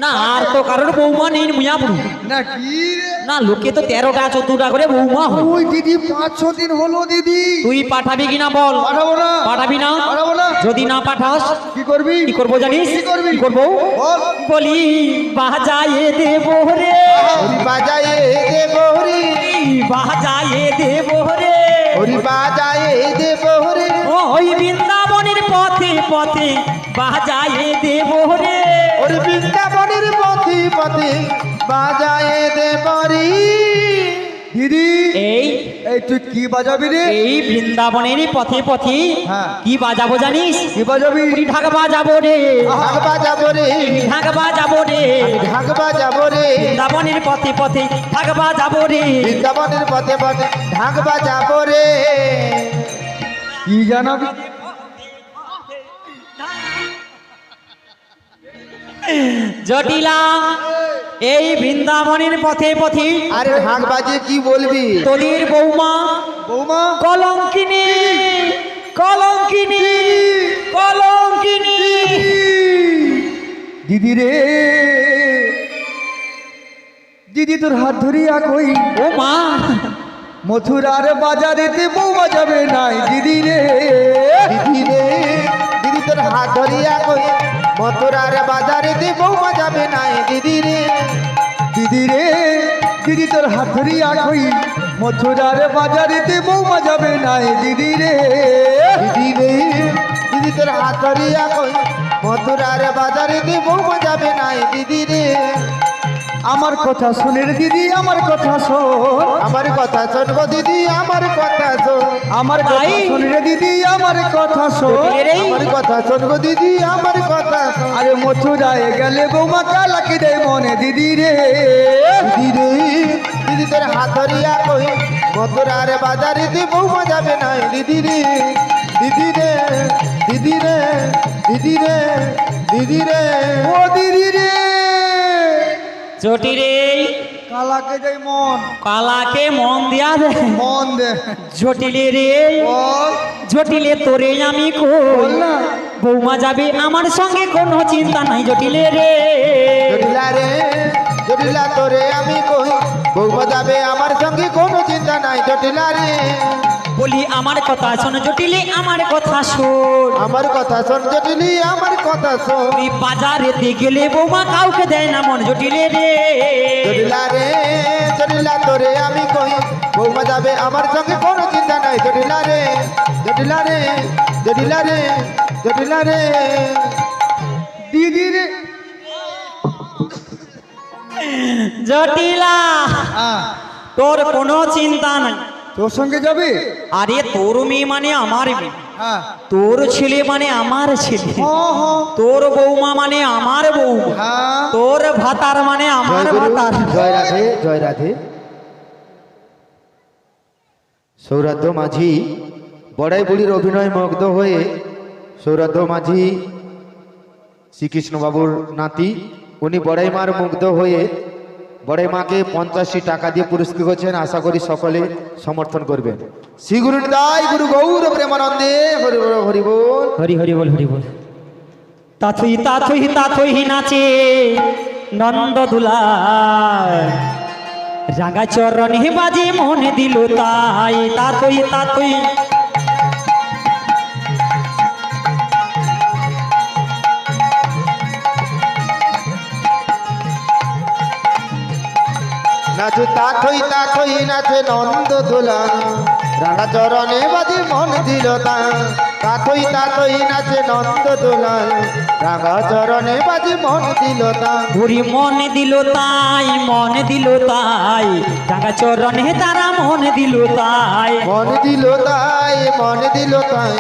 না আর তো কারোর বৌমা নেই মুয়াপুর। না কি রে? না লোকে তো 13টা 14টা করে বৌমা হয়। ওই দিদি 5-6 দিন হলো দিদি। তুই পাঠাবি কিনা বল? পাঠাবো না। পাঠাবি না? পাঠাবো না। যদি না পাঠাস কি করবি? কি করবো জানিস? কি করবি? কি করবো? বল। বলি বাজায়ে দেব রে, হরি বাজায়ে দেব রে, বাজায়ে দেব রে, হরি বাজায়ে দেব রে, ওই বৃন্দাবনের পথে পথে বাজায়ে দেব রে। ওরে বৃন্দাবনের পথে পথে বাজায়ে দেব রে। দিদি এই এই তুই কি বাজাবি রে? এই বৃন্দাবনের পথে পথে হ্যাঁ। কি বাজাবো জানিস? কি বাজাবি? ঢাক বাজাবো রে, ঢাক বাজাবো রে, ঢাক বাজাবো রে, ঢাক বাজাবো রে, বৃন্দাবনের পথে পথে ঢাক বাজাবো রে। বৃন্দাবনের পথে পথে ঢাক বাজাবো রে। কি জানাবি? জটিলা এই বৃন্দাবনের পথে পথে আরে ঢাক বাজিয়ে কি বলবি? তোদের বৌমা বৌমা কলঙ্কিনী, কলঙ্কিনী, কলঙ্কিনী। দিদি রে, দিদি তোর হাত ধরিয়া কই ও মা, মথুরার বাজারেতে বৌমা যাবে নাই দিদি রে। দিদি রে, দিদি তোর হাত ধরিয়া কই মথুরার বাজারে দে বৌমা যাবে নাই দিদি রে। দিদি রে, দিদি তোর হাত ধরিয়া কই মথুরার বাজারেতে বৌমা যাবে নাই দিদি রে। দিদি রে, দিদি তোর হাত ধরিয়া কই মথুরার বাজারে দে বৌমা যাবে নাই দিদি রে। আমার কথা শুনে রে দিদি, আমার কথা শোন। আমার কথা শোনবো দিদি, আমার কথা শোন। আমার কথা তাই? শুনে রে দিদি, আমার কথা শোন। আমার কথা শোনবো দিদি, আমার কথা শোন। আরে মথুরায় গেলে বৌমা কালাকি দেয় মনে দিদি রে। দিদি রে, দিদি তোর হাত ধরিয়া কই মথুরার বাজারে দে বৌমা যাবে নাই দিদি রে। দিদি রে, দিদি রে, দিদি রে, দিদি রে। ও দিদি রে, জটি রে কালাকে দেয় মন, কালাকে মন দিয়া দে। মন দে। জটিলে রে, বল। জটিলে তোরে আমি কই না। বৌমা যাবে আমার সঙ্গে কোনো চিন্তা নাই জটিলে রে। জটিলা রে, জটিলা তোরে আমি কই বৌমা যাবে আমার সঙ্গে কোনো চিন্তা নাই জটিলা রে। বলি আমার কথা শোন জটিলে, আমার কথা শোন। আমার কথা শোন জটিলি, আমার কথা শোন। তুই বাজারেতে গেলে বৌমা কাউকে দেয় না মন জটিলে রে। জটিলা রে, জটিলা তোরে আমি কই বৌমা যাবে আমার সঙ্গে কোনো চিন্তা নাই জটিলা রে। জটিলা রে, জটিলা রে, জটিলা রে। দিদি রে। জটিলা হ্যাঁ, তোর কোনো চিন্তা নাই। তোর সঙ্গে যাবে? আরে তোর মেয়ে মানে আমার মেয়ে, হ্যাঁ তোর ছেলে মানে আমার ছেলে, হ্যাঁ হ্যাঁ তোর বৌমা মানে আমার বৌমা, হ্যাঁ। তোর ভাতার মানে আমার জয় গুরু, ভাতার। জয় রাধে, জয় রাধে। সৌরাধ্য মাঝি বড়াই বুড়ির অভিনয় মুগ্ধ হয়ে সৌরাধ্য মাঝি শ্রীকৃষ্ণ বাবুর নাতি, উনি বড়াই মার মুগ্ধ হয়ে বড়াই মাকে 85 টাকা দিয়ে পুরস্কৃত করছেন। আশা করি সকলে সমর্থন করবেন। শ্রী গুরু নিতাই গুরু গৌর প্রেমানন্দে হরি বল, হরি বল। হরি হরি বল, হরি বল। তাথুই তাথুই তাথুই নাচে নন্দ দুলাল, রাঙা চরণে বাজে মনে দিল তাই। তাথুই তাথুই নাচে তাথই তাথই নাচে নন্দ দুলাল, রাঙা চরণে বাজে মন দিল তাই। তাথই তাথই নাচে নন্দ দুলাল, রাঙা চরণে বাজে মন দিল তাই। ঘুরি মনে দিল তাই, মনে দিল তাই, রাঙা চরণে তারা মনে দিল তাই। মন দিল তাই, মন দিল তাই,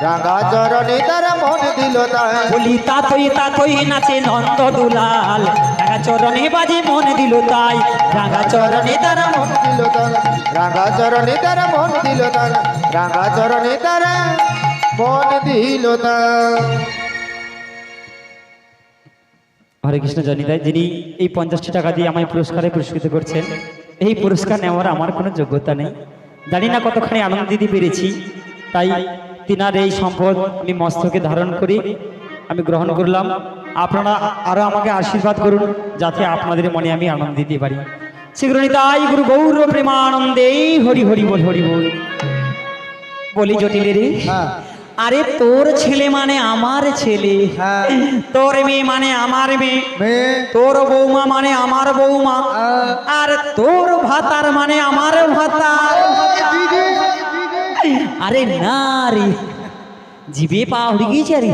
রাঙা চরণে তারা মন দিল তাই। বলি তাথই তাথই নাচে নন্দ দুলাল, রাঙা চরণে বাজে মনে দিল তাই। রাঙা চরণে তারা মন দিল তাই, রাঙা চরণে তারা মন দিল তাই, রাঙা চরণে তারা মন দিল তাই। হরে কৃষ্ণ জনিদাই, যিনি এই 50টি টাকা দিয়ে আমায় পুরস্কারে পুরস্কৃত করছেন, এই পুরস্কার নেওয়ার আমার কোনো যোগ্যতা নেই। জানি না কতখানি আনন্দ দিতে পেরেছি, তাই তিনার এই সম্পদ আমি মস্তকে ধারণ করি, আমি গ্রহণ করলাম। আপনারা আরো আমাকে আশীর্বাদ করুন, যাতে আপনাদের মনে আমি আনন্দ দিতে পারি। শীঘ্রনিতাই গুরু গৌর প্রেমানন্দে হরি হরি বল, হরি বল। বলি জটিল রে, হ্যাঁ আরে তোর ছেলে মানে আমার ছেলে, হ্যাঁ তোর মেয়ে মানে আমার মেয়ে, মেয়ে তোর বৌমা মানে আমার বৌমা, আর তোর ভাতার মানে আমার ভাতার। আরে না রে, জিভে পা হয়ে গিয়েছে রে।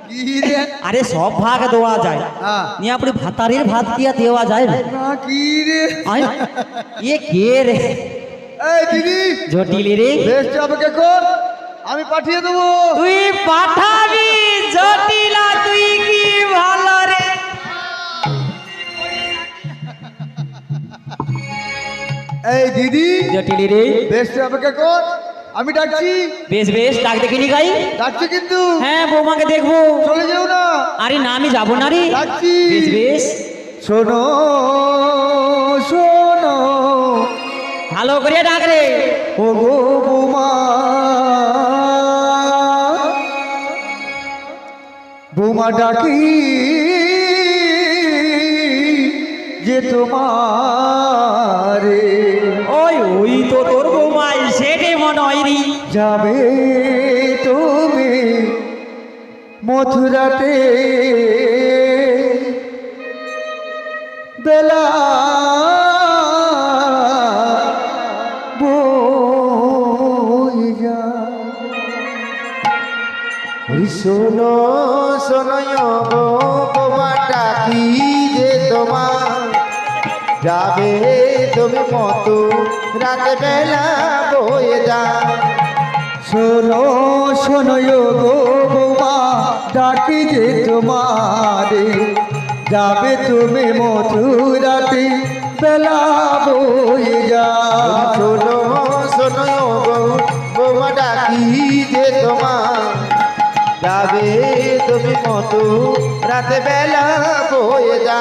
কি রে আরে সব ভাগ দেওয়া যায়, হ্যাঁ নিয়ে আপনি ভাতারের ভাত দিয়া দেওয়া যায় না। না কি রে আয়, এ কে রে এই দিদি জটিল রে? বেশ আমাকে কর, আমি পাঠিয়ে দেবো। তুই পাঠাবি জটিলা, তুই কি ভালো রে। এই দিদি জটিল রে, বেশ আমাকে কর, আমি ডাকছি, বেশ বেশ, ডাক দেখিনি গাই। ডাকছি কিন্তু হ্যাঁ বৌমাকে দেখবো। চলে যেও না। আরে না, আমি যাবো না রে। ডাকছি। বেশ বেশ, শোনো শোনো ভালো করে ডাক রে। ও গো বৌমা, বৌমা ডাকি যে তোমারে, ওই ওই তো তোর বৌমাই, সেটাই মনে হয় রে। যাবে তুমি মথুরাতে বেলা বই যা। ওই শোনো শোনো গো বোমা ডাকি যে তোমার, যাবে তুমি মতো রাত বেলা বয়ে যা। শোনো শোনো গো বৌমা ডাকি যে তোমারে, যাবে তুমি মথুরাতে বেলা বই যা। শোনো শোনো গো বোমা ডাকি যে তোমার, যাবে তুমি মতো রাত বেলা বয়ে যা।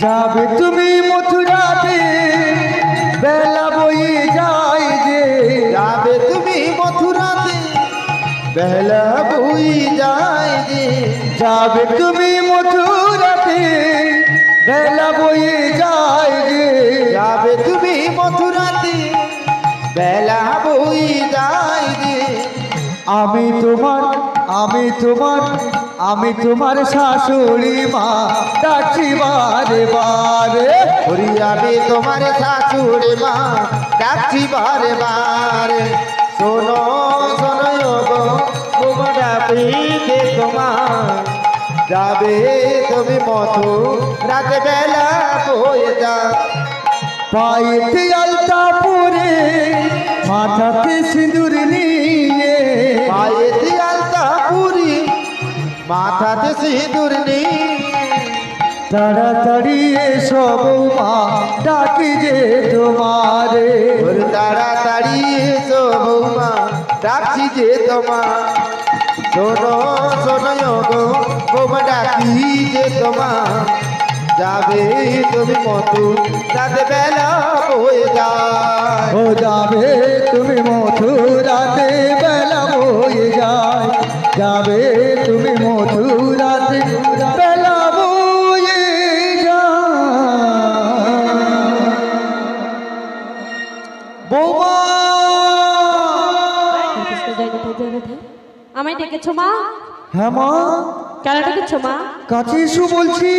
যাবে তুমি মথুরাতে বেলা বই যায় যে, যাবে তুমি মথুরাতে বেলা বই যায় যে। যাবে তুমি মথুরাতে বেলা বই যায় যে, যাবে তুমি মথুরাতে বেলা বই যায় যে। আমি তোমার আমি তোমার আমি তোমার শাশুড়ি মা ডাকছি বারে বারে। ওরে আমি তোমার শাশুড়ি মা ডাকছি বারে বারে। শোনো শোনো গো বোমা ডাকি যে তোমার, যাবে তুমি মথু রাত বেলা বয়ে যা। পায়েতে আলতা পরে মাথাতে সিঁদুর নিয়ে, পায়েতে আলতা পুরি মাথাতে সিঁদুর নেই। তাড়াতাড়ি এসো বৌমা ডাকি যে তোমারে। ওর তাড়াতাড়ি এসো বৌমা ডাকছি যে তোমার। শোনো শোনো গো বোমা ডাকি যে তোমার, যাবে তুমি মতো রাত বেলা বয়ে যা। ও যাবে তুমি মথুরাতে বেলা বয়ে যায়, যাবে তুমি মথুরা আমায় ডেকেছো মা? হ্যাঁ মা, কেন ডেকেছো মা? কাছে এসো বলছি।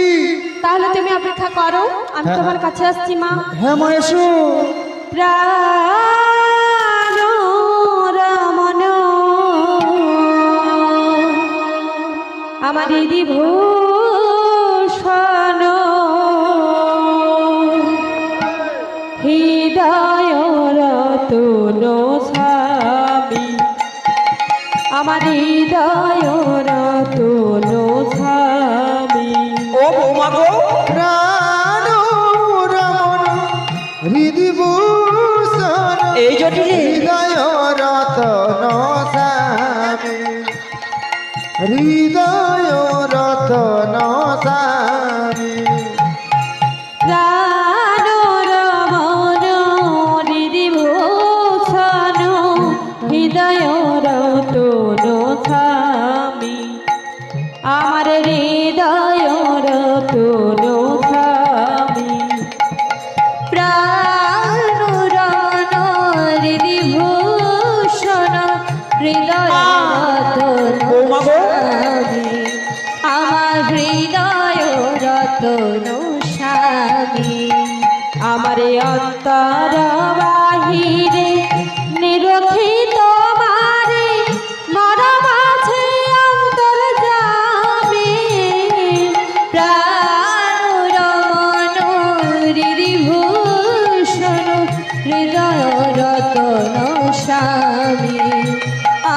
তাহলে তুমি অপেক্ষা করো, আমি হ্যাঁ। তোমার কাছে আসছি মা। হ্যাঁ মা এসো। প্রাণ রমণ আমার দিদি ভূষণ হৃদয় রতন স্বামী আমার হৃদয় রতন স্বামী। ও বৌমা গো, প্রাণ রমণ হৃদিভূষণ এই জটিলে হৃদয় রতন স্বামী হৃদয় রতন স্বামী প্রাণ রমণ হৃদিভূষণ হৃদয় রতন স্বামী আমার হৃদয় রতন স্বামী। প্রাণ রমণ হৃদিভূষণ হৃদয় রতন স্বামী আমার হৃদয় রতন স্বামী। আমার অন্তর বাহিরে নিরখিত মারে মর মাঝে অন্তর যাবে প্রাণ রমণ হৃদিভূষণ হৃদয় রতন স্বামী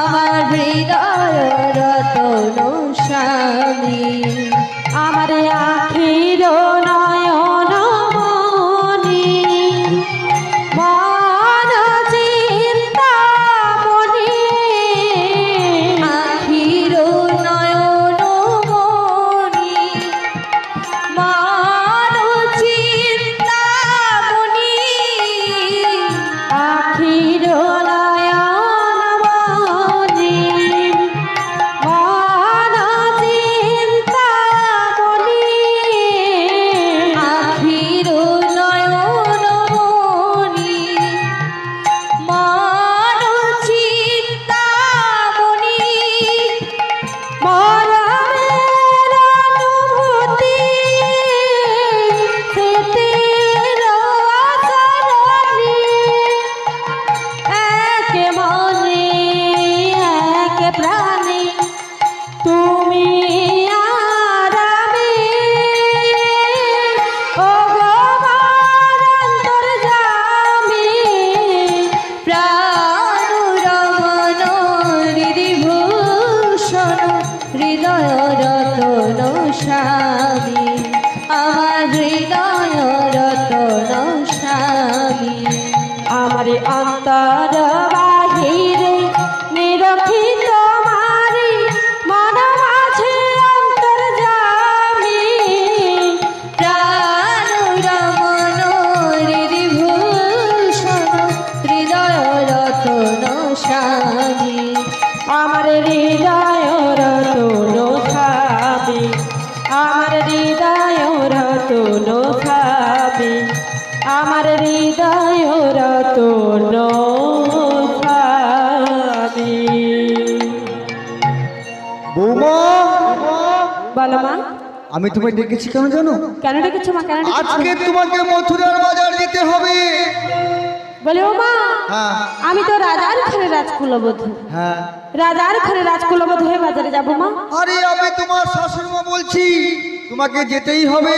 আমার হৃদয় রতন স্বামী। আমার আখির নয়ন মনি মন চিন্তামণি আখির নয়ন মনি মন চিন্তামণি আখির নয়ন মনি মন চিন্তামণি আখির নয়ন মনি মন চিন্তামণি মরণের অনুভূতি স্মৃতির আচরণে এক মনে এক প্রাণে তুমি আর আমি ও গো আমার অন্তর্যামী প্রাণ রমণ হৃদিভূষণ হৃদয় রতন স্বামী আমার হৃদয় রতন স্বামী। আমার অন্তর বাহিরে নিরখিত মারি মন মাঝে অন্তর যামি প্রাণ রমণ হৃদিভূষণ হৃদয় রতন স্বামী আমার হৃদয় রতন স্বামী আমার হৃদয় রতন স্বামী আমার হৃদয় রতন স্বামী। বৌমা, বলো মা, আমি তোমায় ডেকেছি কেন জানো? কেন ডেকেছো মা? কেন ডেকেছো? আজকে তোমাকে মথুরার বাজার যেতে হবে। বলে ও মা, হ্যাঁ আমি তো রাজার ঘরে রাজকুলবধূ, হ্যাঁ। রাজার ঘরে রাজকুলবধূ হয়ে বাজারে যাবো মা। আরে আমি তোমার শাশুড়িমা বলছি, তোমাকে যেতেই হবে।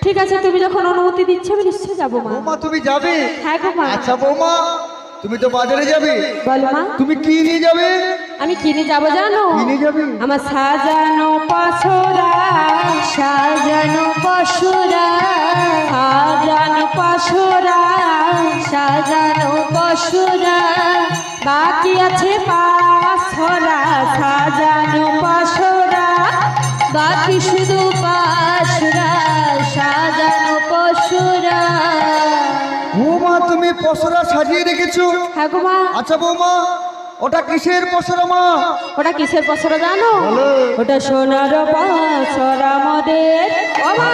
ঠিক আছে, তুমি যখন অনুমতি দিচ্ছ আমি নিশ্চয়ই যাবো মা। বৌমা তুমি যাবে? হ্যাঁ গো মা। আচ্ছা বৌমা, তুমি তো বাজারে যাবে, বলো মা, তুমি কি নিয়ে যাবে? আমি কিনে যাবো জানো? কি নিয়ে যাবে? আমার সাজানো পশুরা সাজানো পশুরা সাজানো পশুরা সাজানো পশুরা বাকি আছে পাঁচরা সাজানো পশুরা বাকি শুধু পাঁচরা সাজানো পশুরা। বৌমা তুমি পসরা সাজিয়ে রেখেছো? হ্যাঁ গো মা। আচ্ছা বৌমা, ওটা কিসের পসরা মা? ওটা কিসের পসরা জানো? ওটা সোনার পসরা মোদের ও মা।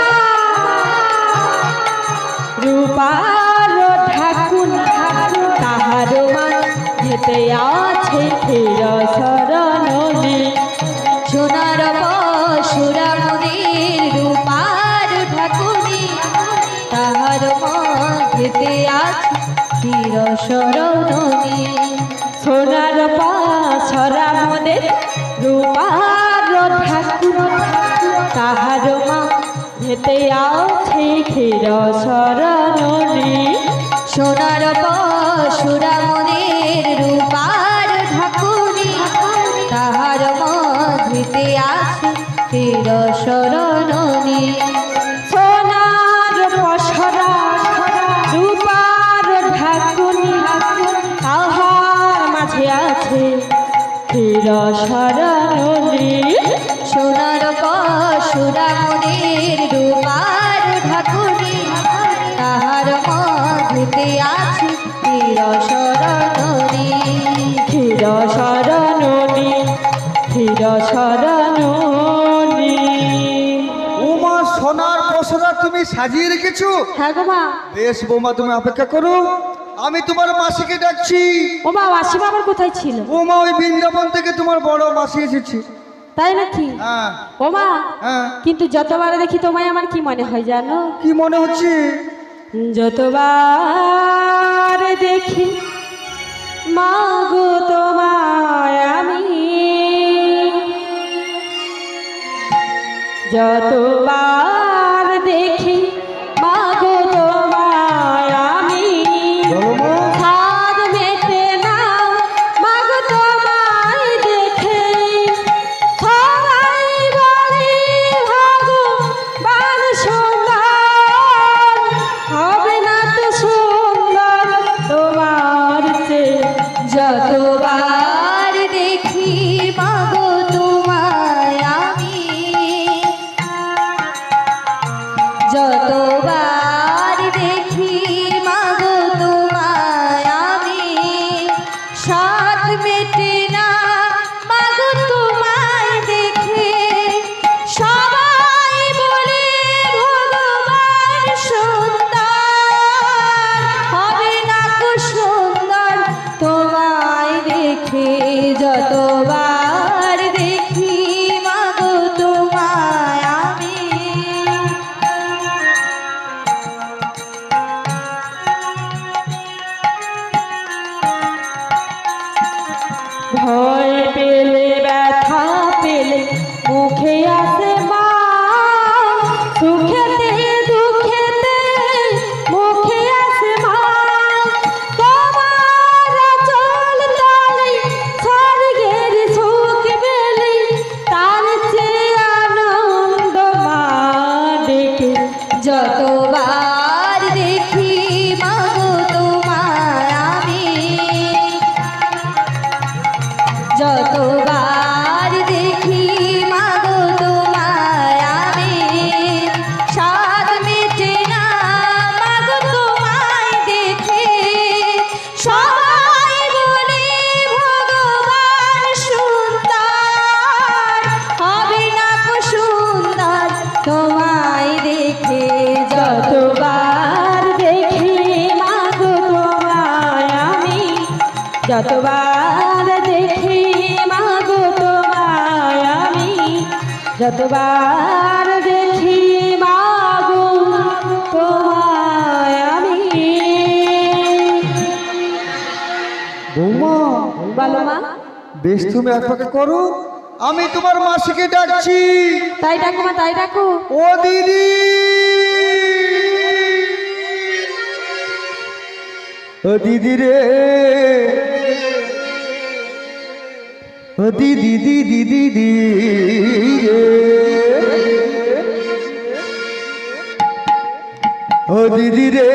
রূপার ঠাকুর ঠাকুর তাহার মান যেতে আছে ফির শরণ সোনার পশুরামদের রূপার ঠাকুরি তাহার মধ্যেতে আছে চির শরণী সোনার পশুরামদের রূপার ঠাকুর তাহার মধ্যেতে আছে ক্ষীর শরণী সোনার পশুরামদের রূপার ঠাকুরি তাহার মধ্যে আছে চির শরণী সোনার পসরা রূপার ঠাকুরি তাহার মাঝে আছে চির শরণী সোনার পশুরামদের রূপার ঠাকুরি তাহার মধ্যে আছে চির শরণী চির শরণী চির শরণী উমা সোনার পসরা তুমি সাজিয়ে রেখেছো? হ্যাঁ গো মা। বেশ বৌমা, তুমি অপেক্ষা করো, আমি তোমার মাসিকে ডাকছি। ও মা, মাসিমা আবার কোথায় ছিল? বৌমা ওই বৃন্দাবন থেকে তোমার বড় মাসি এসেছে। তাই নাকি? হ্যাঁ ও মা, হ্যাঁ। কিন্তু যতবার দেখি তোমায় আমার কি মনে হয় জানো? কি মনে হচ্ছে? যতবার দেখি মাগো তোমায় আমি, যতবার দেখি মাগো তোমায় আমি, সাদ মেটে না মাগো তোমায় দেখে, সবাই বলে ভগবান সুন্দর, হবে না তো সুন্দর তোমার চেয়ে। যতবার দেখি মাগো তোমায় আমি, যতবার দেখি মাগো তোমায় আমি, সাত মেটে না মাগো তোমায় দেখে, সবাই বলে ভগবান সুন্দর, হবে না কো সুন্দর তোমায় দেখে। যতবার দেখি মাগো তোমায় আমি, ভয় পেলে ব্যথা পেলে মুখে আসে মা, সুখেতে দুঃখেতে মুখে আসে মা, তোমার চল তলে স্বর্গের সুখ পেলে, তার চেয়ে আনন্দ মা ডেকে। যতবার দেখি মাগো তোমায় আমি, যতবার দেখি মাগো তোমায় আমি, সাদ মেটে না মাগো তোমায় দেখে, সবাই বলে ভগবান সুন্দর, হবে না কো সুন্দর তোমায় দেখে। যতবার দেখি মাগো তোমায় আমি, যতবার দেখি মাগো তোমায় আমি, যতবার দেখি মাগো তোমায় আমি। বৌমা বলো মা। বেশ, তুমি অপেক্ষা করো, আমি তোমার মাসিকে ডাকছি। তাই ডাকো মা, তাই ডাকো। ও দিদি, ও দিদি রে, ও দিদি দিদি দিদি রে, ও দিদি রে,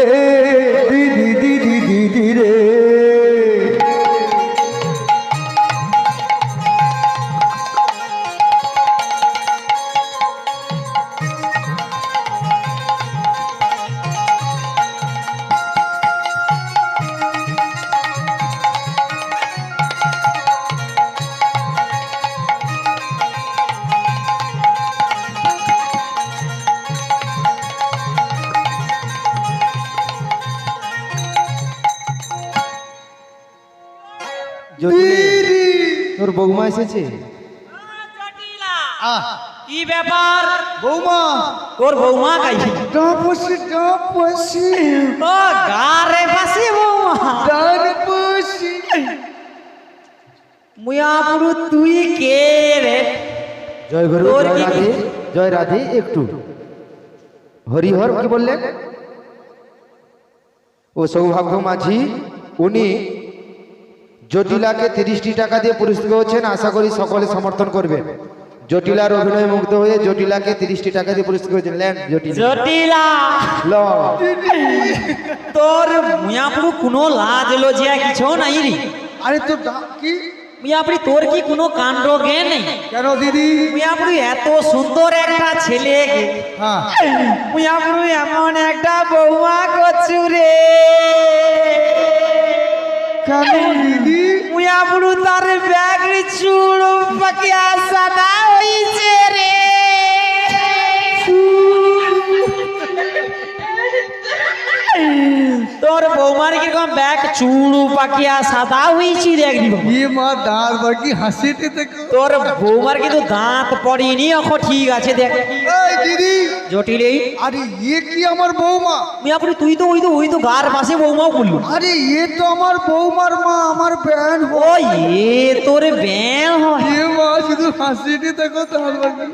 দিদি দিদি দিদি রে। জটিল, তোর বৌমা এসেছে? জটিলা, কি ব্যাপার? বৌমা তোর বৌমা গাইছে? ডাব বসি ও গারে বাসি বৌমা। ডান বসি মুয়া পুরু তুই কে রে? জয় গুরু, তোর জয় কি- রাধে, জয় রাধে। একটু হরিহর কি বললেন? ও সৌভাগ্য মাঝি, উনি জটিলাকে 30টি টাকা দিয়ে পুরস্কৃত হচ্ছেন। আশা করি সকলে সমর্থন করবেন। জটিলার অভিনয় মুগ্ধ হয়ে জটিলাকে 30টি টাকা দিয়ে পুরস্কৃত হয়েছেন। লেন জটিলা, জটিলা, ল। তোর মুয়া পুরু কোনো লাজ লজিয়া কিছু নাই রে? আরে তো কি মুয়া পুরি তোর কি কোনো কাণ্ড জ্ঞান নেই? কেন দিদি? মুয়া পুরি এত সুন্দর একটা ছেলে, হ্যাঁ মুয়া পুরু এমন একটা বৌমা করছু রে। কেন দিদি? মুয়া পুরু তার ব্যাগ চুল পাকিয়া সাদা হইছে রে। তোর বৌমার কিরকম ব্যাগ চুল পাকিয়া সাদা হইছি দেখবি। ये माँ दाल बाकी হাসিতে দেখো। তোর বৌমার কিন্তু দাঁত পড়েনি, এখন ঠিক আছে দেখ। এই দিদি, জটিলে আরে ये কি আমার বৌমা? মিয়াপুরি তুই তো ওই তো গার পাশে বৌমাও বললু। আরে ये তো আমার বৌমার মা, আমার ব্যান ও এ তোর ব্যাং হয়। ये माँ শুধু হাসিতে দেখো দাল বাকি।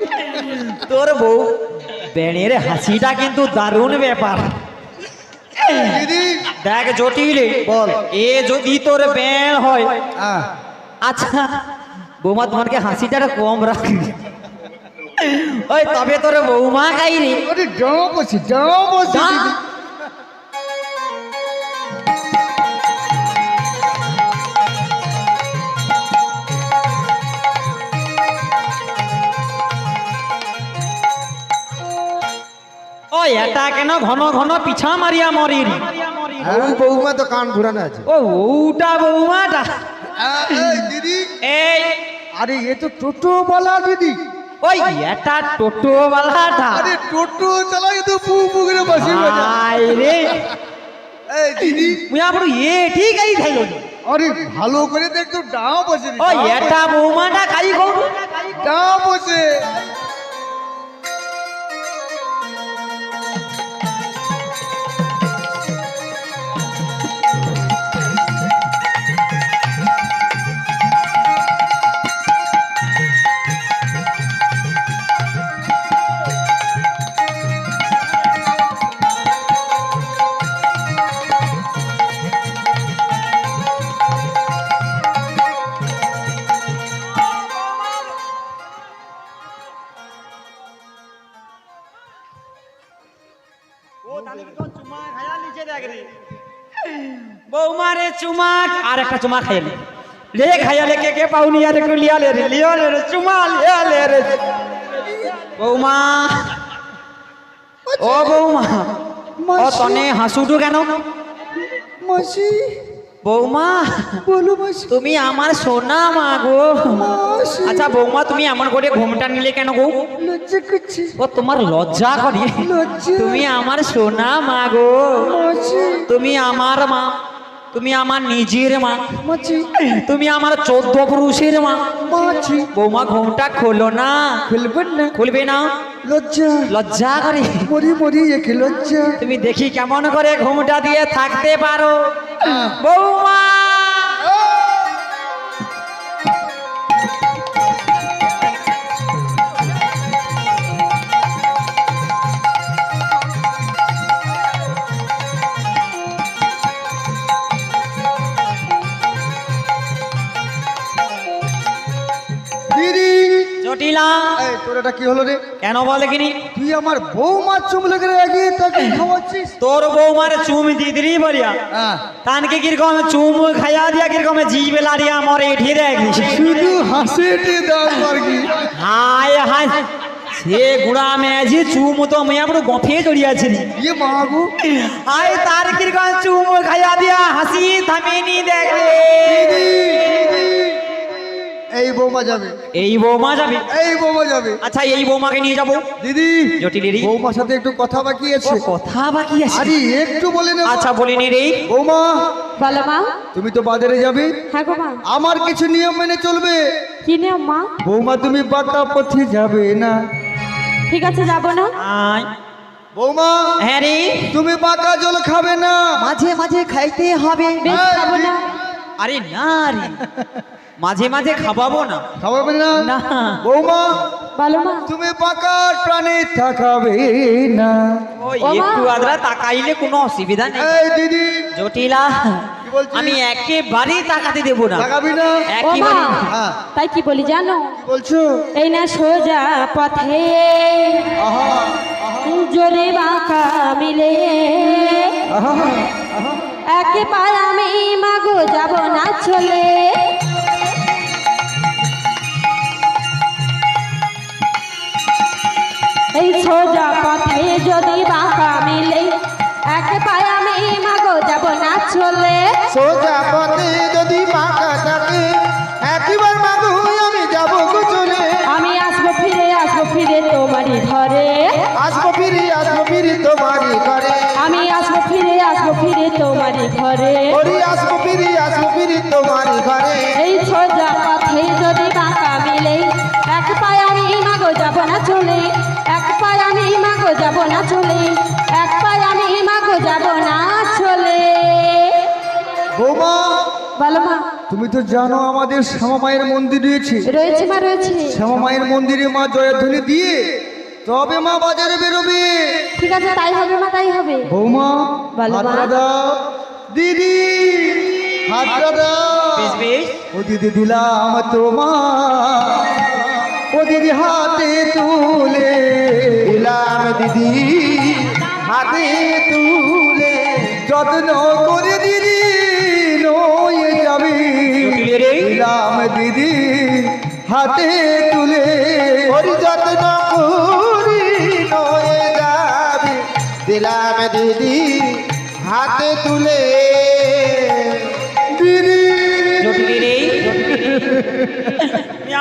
তোর বউ ব্যানের হাসিটা কিন্তু দারুণ ব্যাপার। দিদি দেখ জটিলে বল। এ যদি তোর ব্যাং হয়, হ্যাঁ আচ্ছা বৌমা তোমাকে হাসিটা কম রাখি। ওই তবে তোর বৌমা গাই রে। আরে যাও বসি যা। দিদি। ও এটা কেন ঘন ঘন পিছা মারিয়া মরির? ওই বৌমা তো কান ঘুরানো আছে। ও ওটা বৌমাটা। এই দিদি, এই আরে ये তো টোটো वाला দিদি। ওই এটা টোটো বালাটা। আরে টোটো চালাই তো পু পু করে বসে বাজা। আই রে এই দিদি, মুয়া বড় এ ঠিক আই খাইল। আরে ভালো করে দেখ তো ডাও বসে রে। ওই এটা বৌমাটা খাই গো। ডাও বসে। বৌমারে চুমা আর একটা চুমা খাইলে লে খাইলে কে পাউনি আর একটু লিয়ালে রে চুমা লিয়ালে রে। বৌমা, ও বৌমা, ও তনে হাসুটু কেন? মাসি বৌমা বলো মাসি। তুমি আমার সোনা মা গো। মাসি আচ্ছা বৌমা তুমি এমন করে ঘুমটা নিলে কেন গো? লজ্জা করছে ও তোমার লজ্জা করে? লজ্জা। তুমি আমার সোনা মা গো, মাসি তুমি আমার মা, তুমি আমার নিজের মা, মাসি তুমি আমার 14 পুরুষের মা। মাসি বৌমা ঘুমটা খোলো না। খুলবেন না, খুলবে না? লজ্জা লজ্জা করে? মরি মরি একে লজ্জা। তুমি দেখি কেমন করে ঘুমটা দিয়ে থাকতে পারো বৌমা। দিদি, জটিলা এই তোর এটা কি হলো রে? কেন বলে কিনি? তুই আমার বৌমা চুমলে করে এগিয়ে তাকে খাওয়াচ্ছিস? তোর বৌমার চুম দিদিরি বলিয়া হ্যাঁ তানকে কিরকম চুম খাইয়া দিয়া কিরকম জিবে লাড়িয়া মরে এঠিয়ে দেয়। শুধু হাসিতে দাও বাকি। হায় হায় সে গুড়া মেজি চুম তো মেয়া পুরো গফে জড়িয়াছে। ইয়ে মাগো, আয় তার কিরকম চুম খাইয়া দিয়া হাসি থামেনি দেখলে। এই বৌমা যাবে, এই বৌমা যাবে? এই বৌমা যাবে। আচ্ছা এই বৌমাকে নিয়ে যাবো। দিদি, জটিলেরই বৌমার সাথে একটু কথা বাকি ও আছে। কথা বাকি আছে। আরে একটু বলে নেব। আচ্ছা বলিনি রে। বৌমা, বলো মা। তুমি তো বাজারে যাবে, হ্যাঁ গো মা। আমার কিছু নিয়ম মেনে চলবে। কি নিয়ম মা? বৌমা তুমি বাঁকা পথে যাবে না। ঠিক আছে যাব না। আয় বৌমা হ্যাঁ রে তুমি বাঁকা জল খাবে না। মাঝে মাঝে খাইতে হবে। বেশ খাবো না। আরে না রে মাঝে মাঝে খাওয়াবো না। খাওয়াবে না? না বৌমা বলো মা। তুমি বাঁকার প্রাণে থাকাবে না। ওই ও মা। একটু আদ্রা তাকাইলে কোনো অসুবিধা নেই। এই দিদি জটিলা কি বলছিস? আমি একেবারেই তাকাতে দেবো না। তাকাবি না? ও মা, একেবারে হ্যাঁ। তাই কি বলি জানো? কি বলছো? এই না সোজা পথে আহা যদি বাঁকা মিলে, আহা আহা একে পায়ে আমি মাগো যাব না চলে। এই সোজা পথে যদি বাঁকা মিলে, একে পায়ে আমি মাগো যাব না চলে। সোজা পথে যদি বাঁকা থাকে একবার মাগো আমি যাবো গো চলে। আমি আসবো ফিরে তোমারই ঘরে। আসবো ফিরি তোমারই ঘরে। আমি আসবো ফিরে তোমারই ঘরে। ওরে আসবো ফিরি তোমারই ঘরে। এই সোজা পথে যদি বাঁকা মিলে, এক পায়ে আমি মাগো যাব না চলে। এক পায়ে আমি মাগো যাব না চলে। এক পায়ে আমি মাগো যাব না চলে। বৌমা বলো মা। তুমি তো জানো আমাদের শ্যামা মায়ের মন্দির রয়েছে। রয়েছে মা রয়েছে। শ্যামা মায়ের মন্দিরে মা জয়ধ্বনি দিয়ে তবে মা বাজারে বেরোবে। ঠিক আছে তাই হবে মা, তাই হবে। বৌমা বলো মা। হাতটা দাও। দিদি হাতটা দাও। বেশ বেশ ও দিদি দিলাম তোমার, ও দিদি হাতে তুলে। দিলাম দিদি হাতে তুলে। যত্ন করে দিদি নয়ে যাবি। জটিলে রে। দিলাম দিদি হাতে তুলে। ওরে যত্ন করি নয়ে যাবি। দিলাম দিদি হাতে তুলে। দিদি জটিলে রে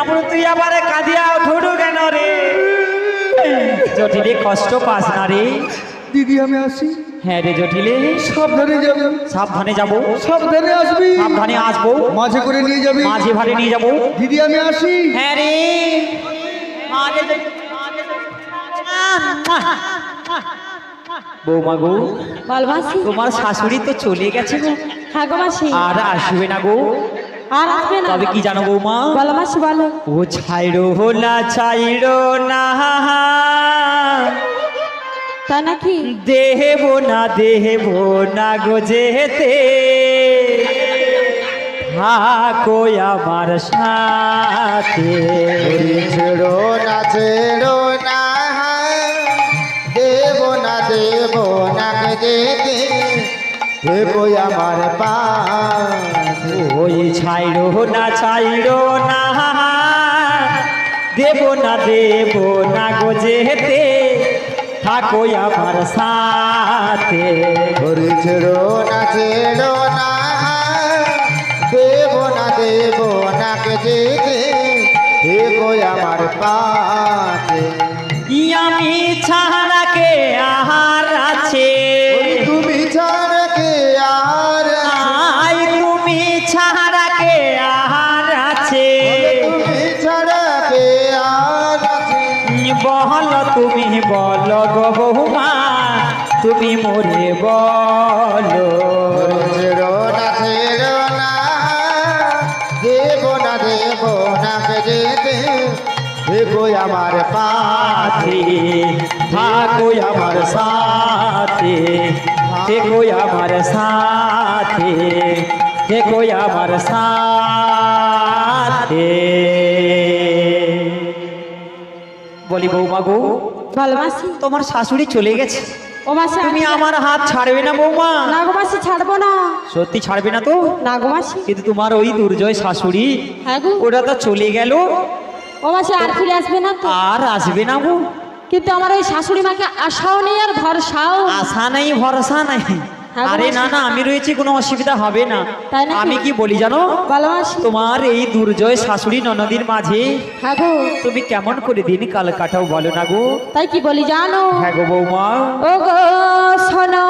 আমার তুই আবার কাঁদিয়া ঠোঁটো কেন রে? জটিলে কষ্ট পাস না রে? দিদি আমি আসি। হ্যাঁ রে জটিলে সাবধানে যাবি। সাবধানে যাবো। সাবধানে আসবি। সাবধানে আসবো। মাঝে করে নিয়ে যাবি। মাঝে ভারে নিয়ে যাবো। দিদি আমি আসি। হ্যাঁ রে বৌমা গো বল মাসি। তোমার শাশুড়ি তো চলে গেছে গো, হ্যাঁ গো মাসি। আর আসবে না গো। আর আসবে না। তবে কি জানো বৌমা? বলো মাসি বলো। ও ছাইড়ো না ছাইড়ো না, তাই নাকি? দেব না গো যেতে, থাকো আমার সাথে। ছেড়ো না দেব না যেতে। দেবো আমার পাশে। ওই ছাইড়ো না দেব না গো যেতে, থাকো আমার সাথে। ওরে ছেড়ো না দেব না যেতে। দেবো আমার পাশে। আমি ছাড়া কে আহার আছে? ওরে তুমি ছাড়া কে আর আই তুমি ছাড়া কে আহার আছে? তুমি ছাড়া কে আর আছে। বল তুমি বল গো বৌমা, তুমি মোরে বলো। ছেড়ো না দেব না যেতে। দেবো আমার পাশে। থাকো আমার সাথে, থেকো আমার সাথে, থেকো আমার সাথে। বলি বৌমা গো, বলো মাসি। তোমার শাশুড়ি চলে গেছে, ও মাসি তুমি আমার হাত ছাড়বে না বৌমা? না গো মাসি ছাড়বো না। সত্যি ছাড়বে না তো? না গো মাসি। কিন্তু তোমার ওই দুর্জয় শাশুড়ি হ্যাঁ গো। ওরা তো চলে গেল, ও মাসি আর ফিরে আসবে না তো? আর আসবে না গো। কিন্তু আমার ওই শাশুড়ি মাকে আশাও নেই আর ভরসাও। আশা নাই ভরসা নাই। হ্যাঁ গো আরে না মাসি। না আমি রয়েছি, কোনো অসুবিধা হবে না। তাই নাকি? আমি কি বলি জানো? বলো মাসি। তোমার এই দুর্জয় শাশুড়ি ননদীর মাঝে হ্যাঁ গো। তুমি কেমন করে দিন কাল কাটাও বলো না গো? তাই কি বলি জানো? হ্যাঁ গো বৌমা। ও গো শোনো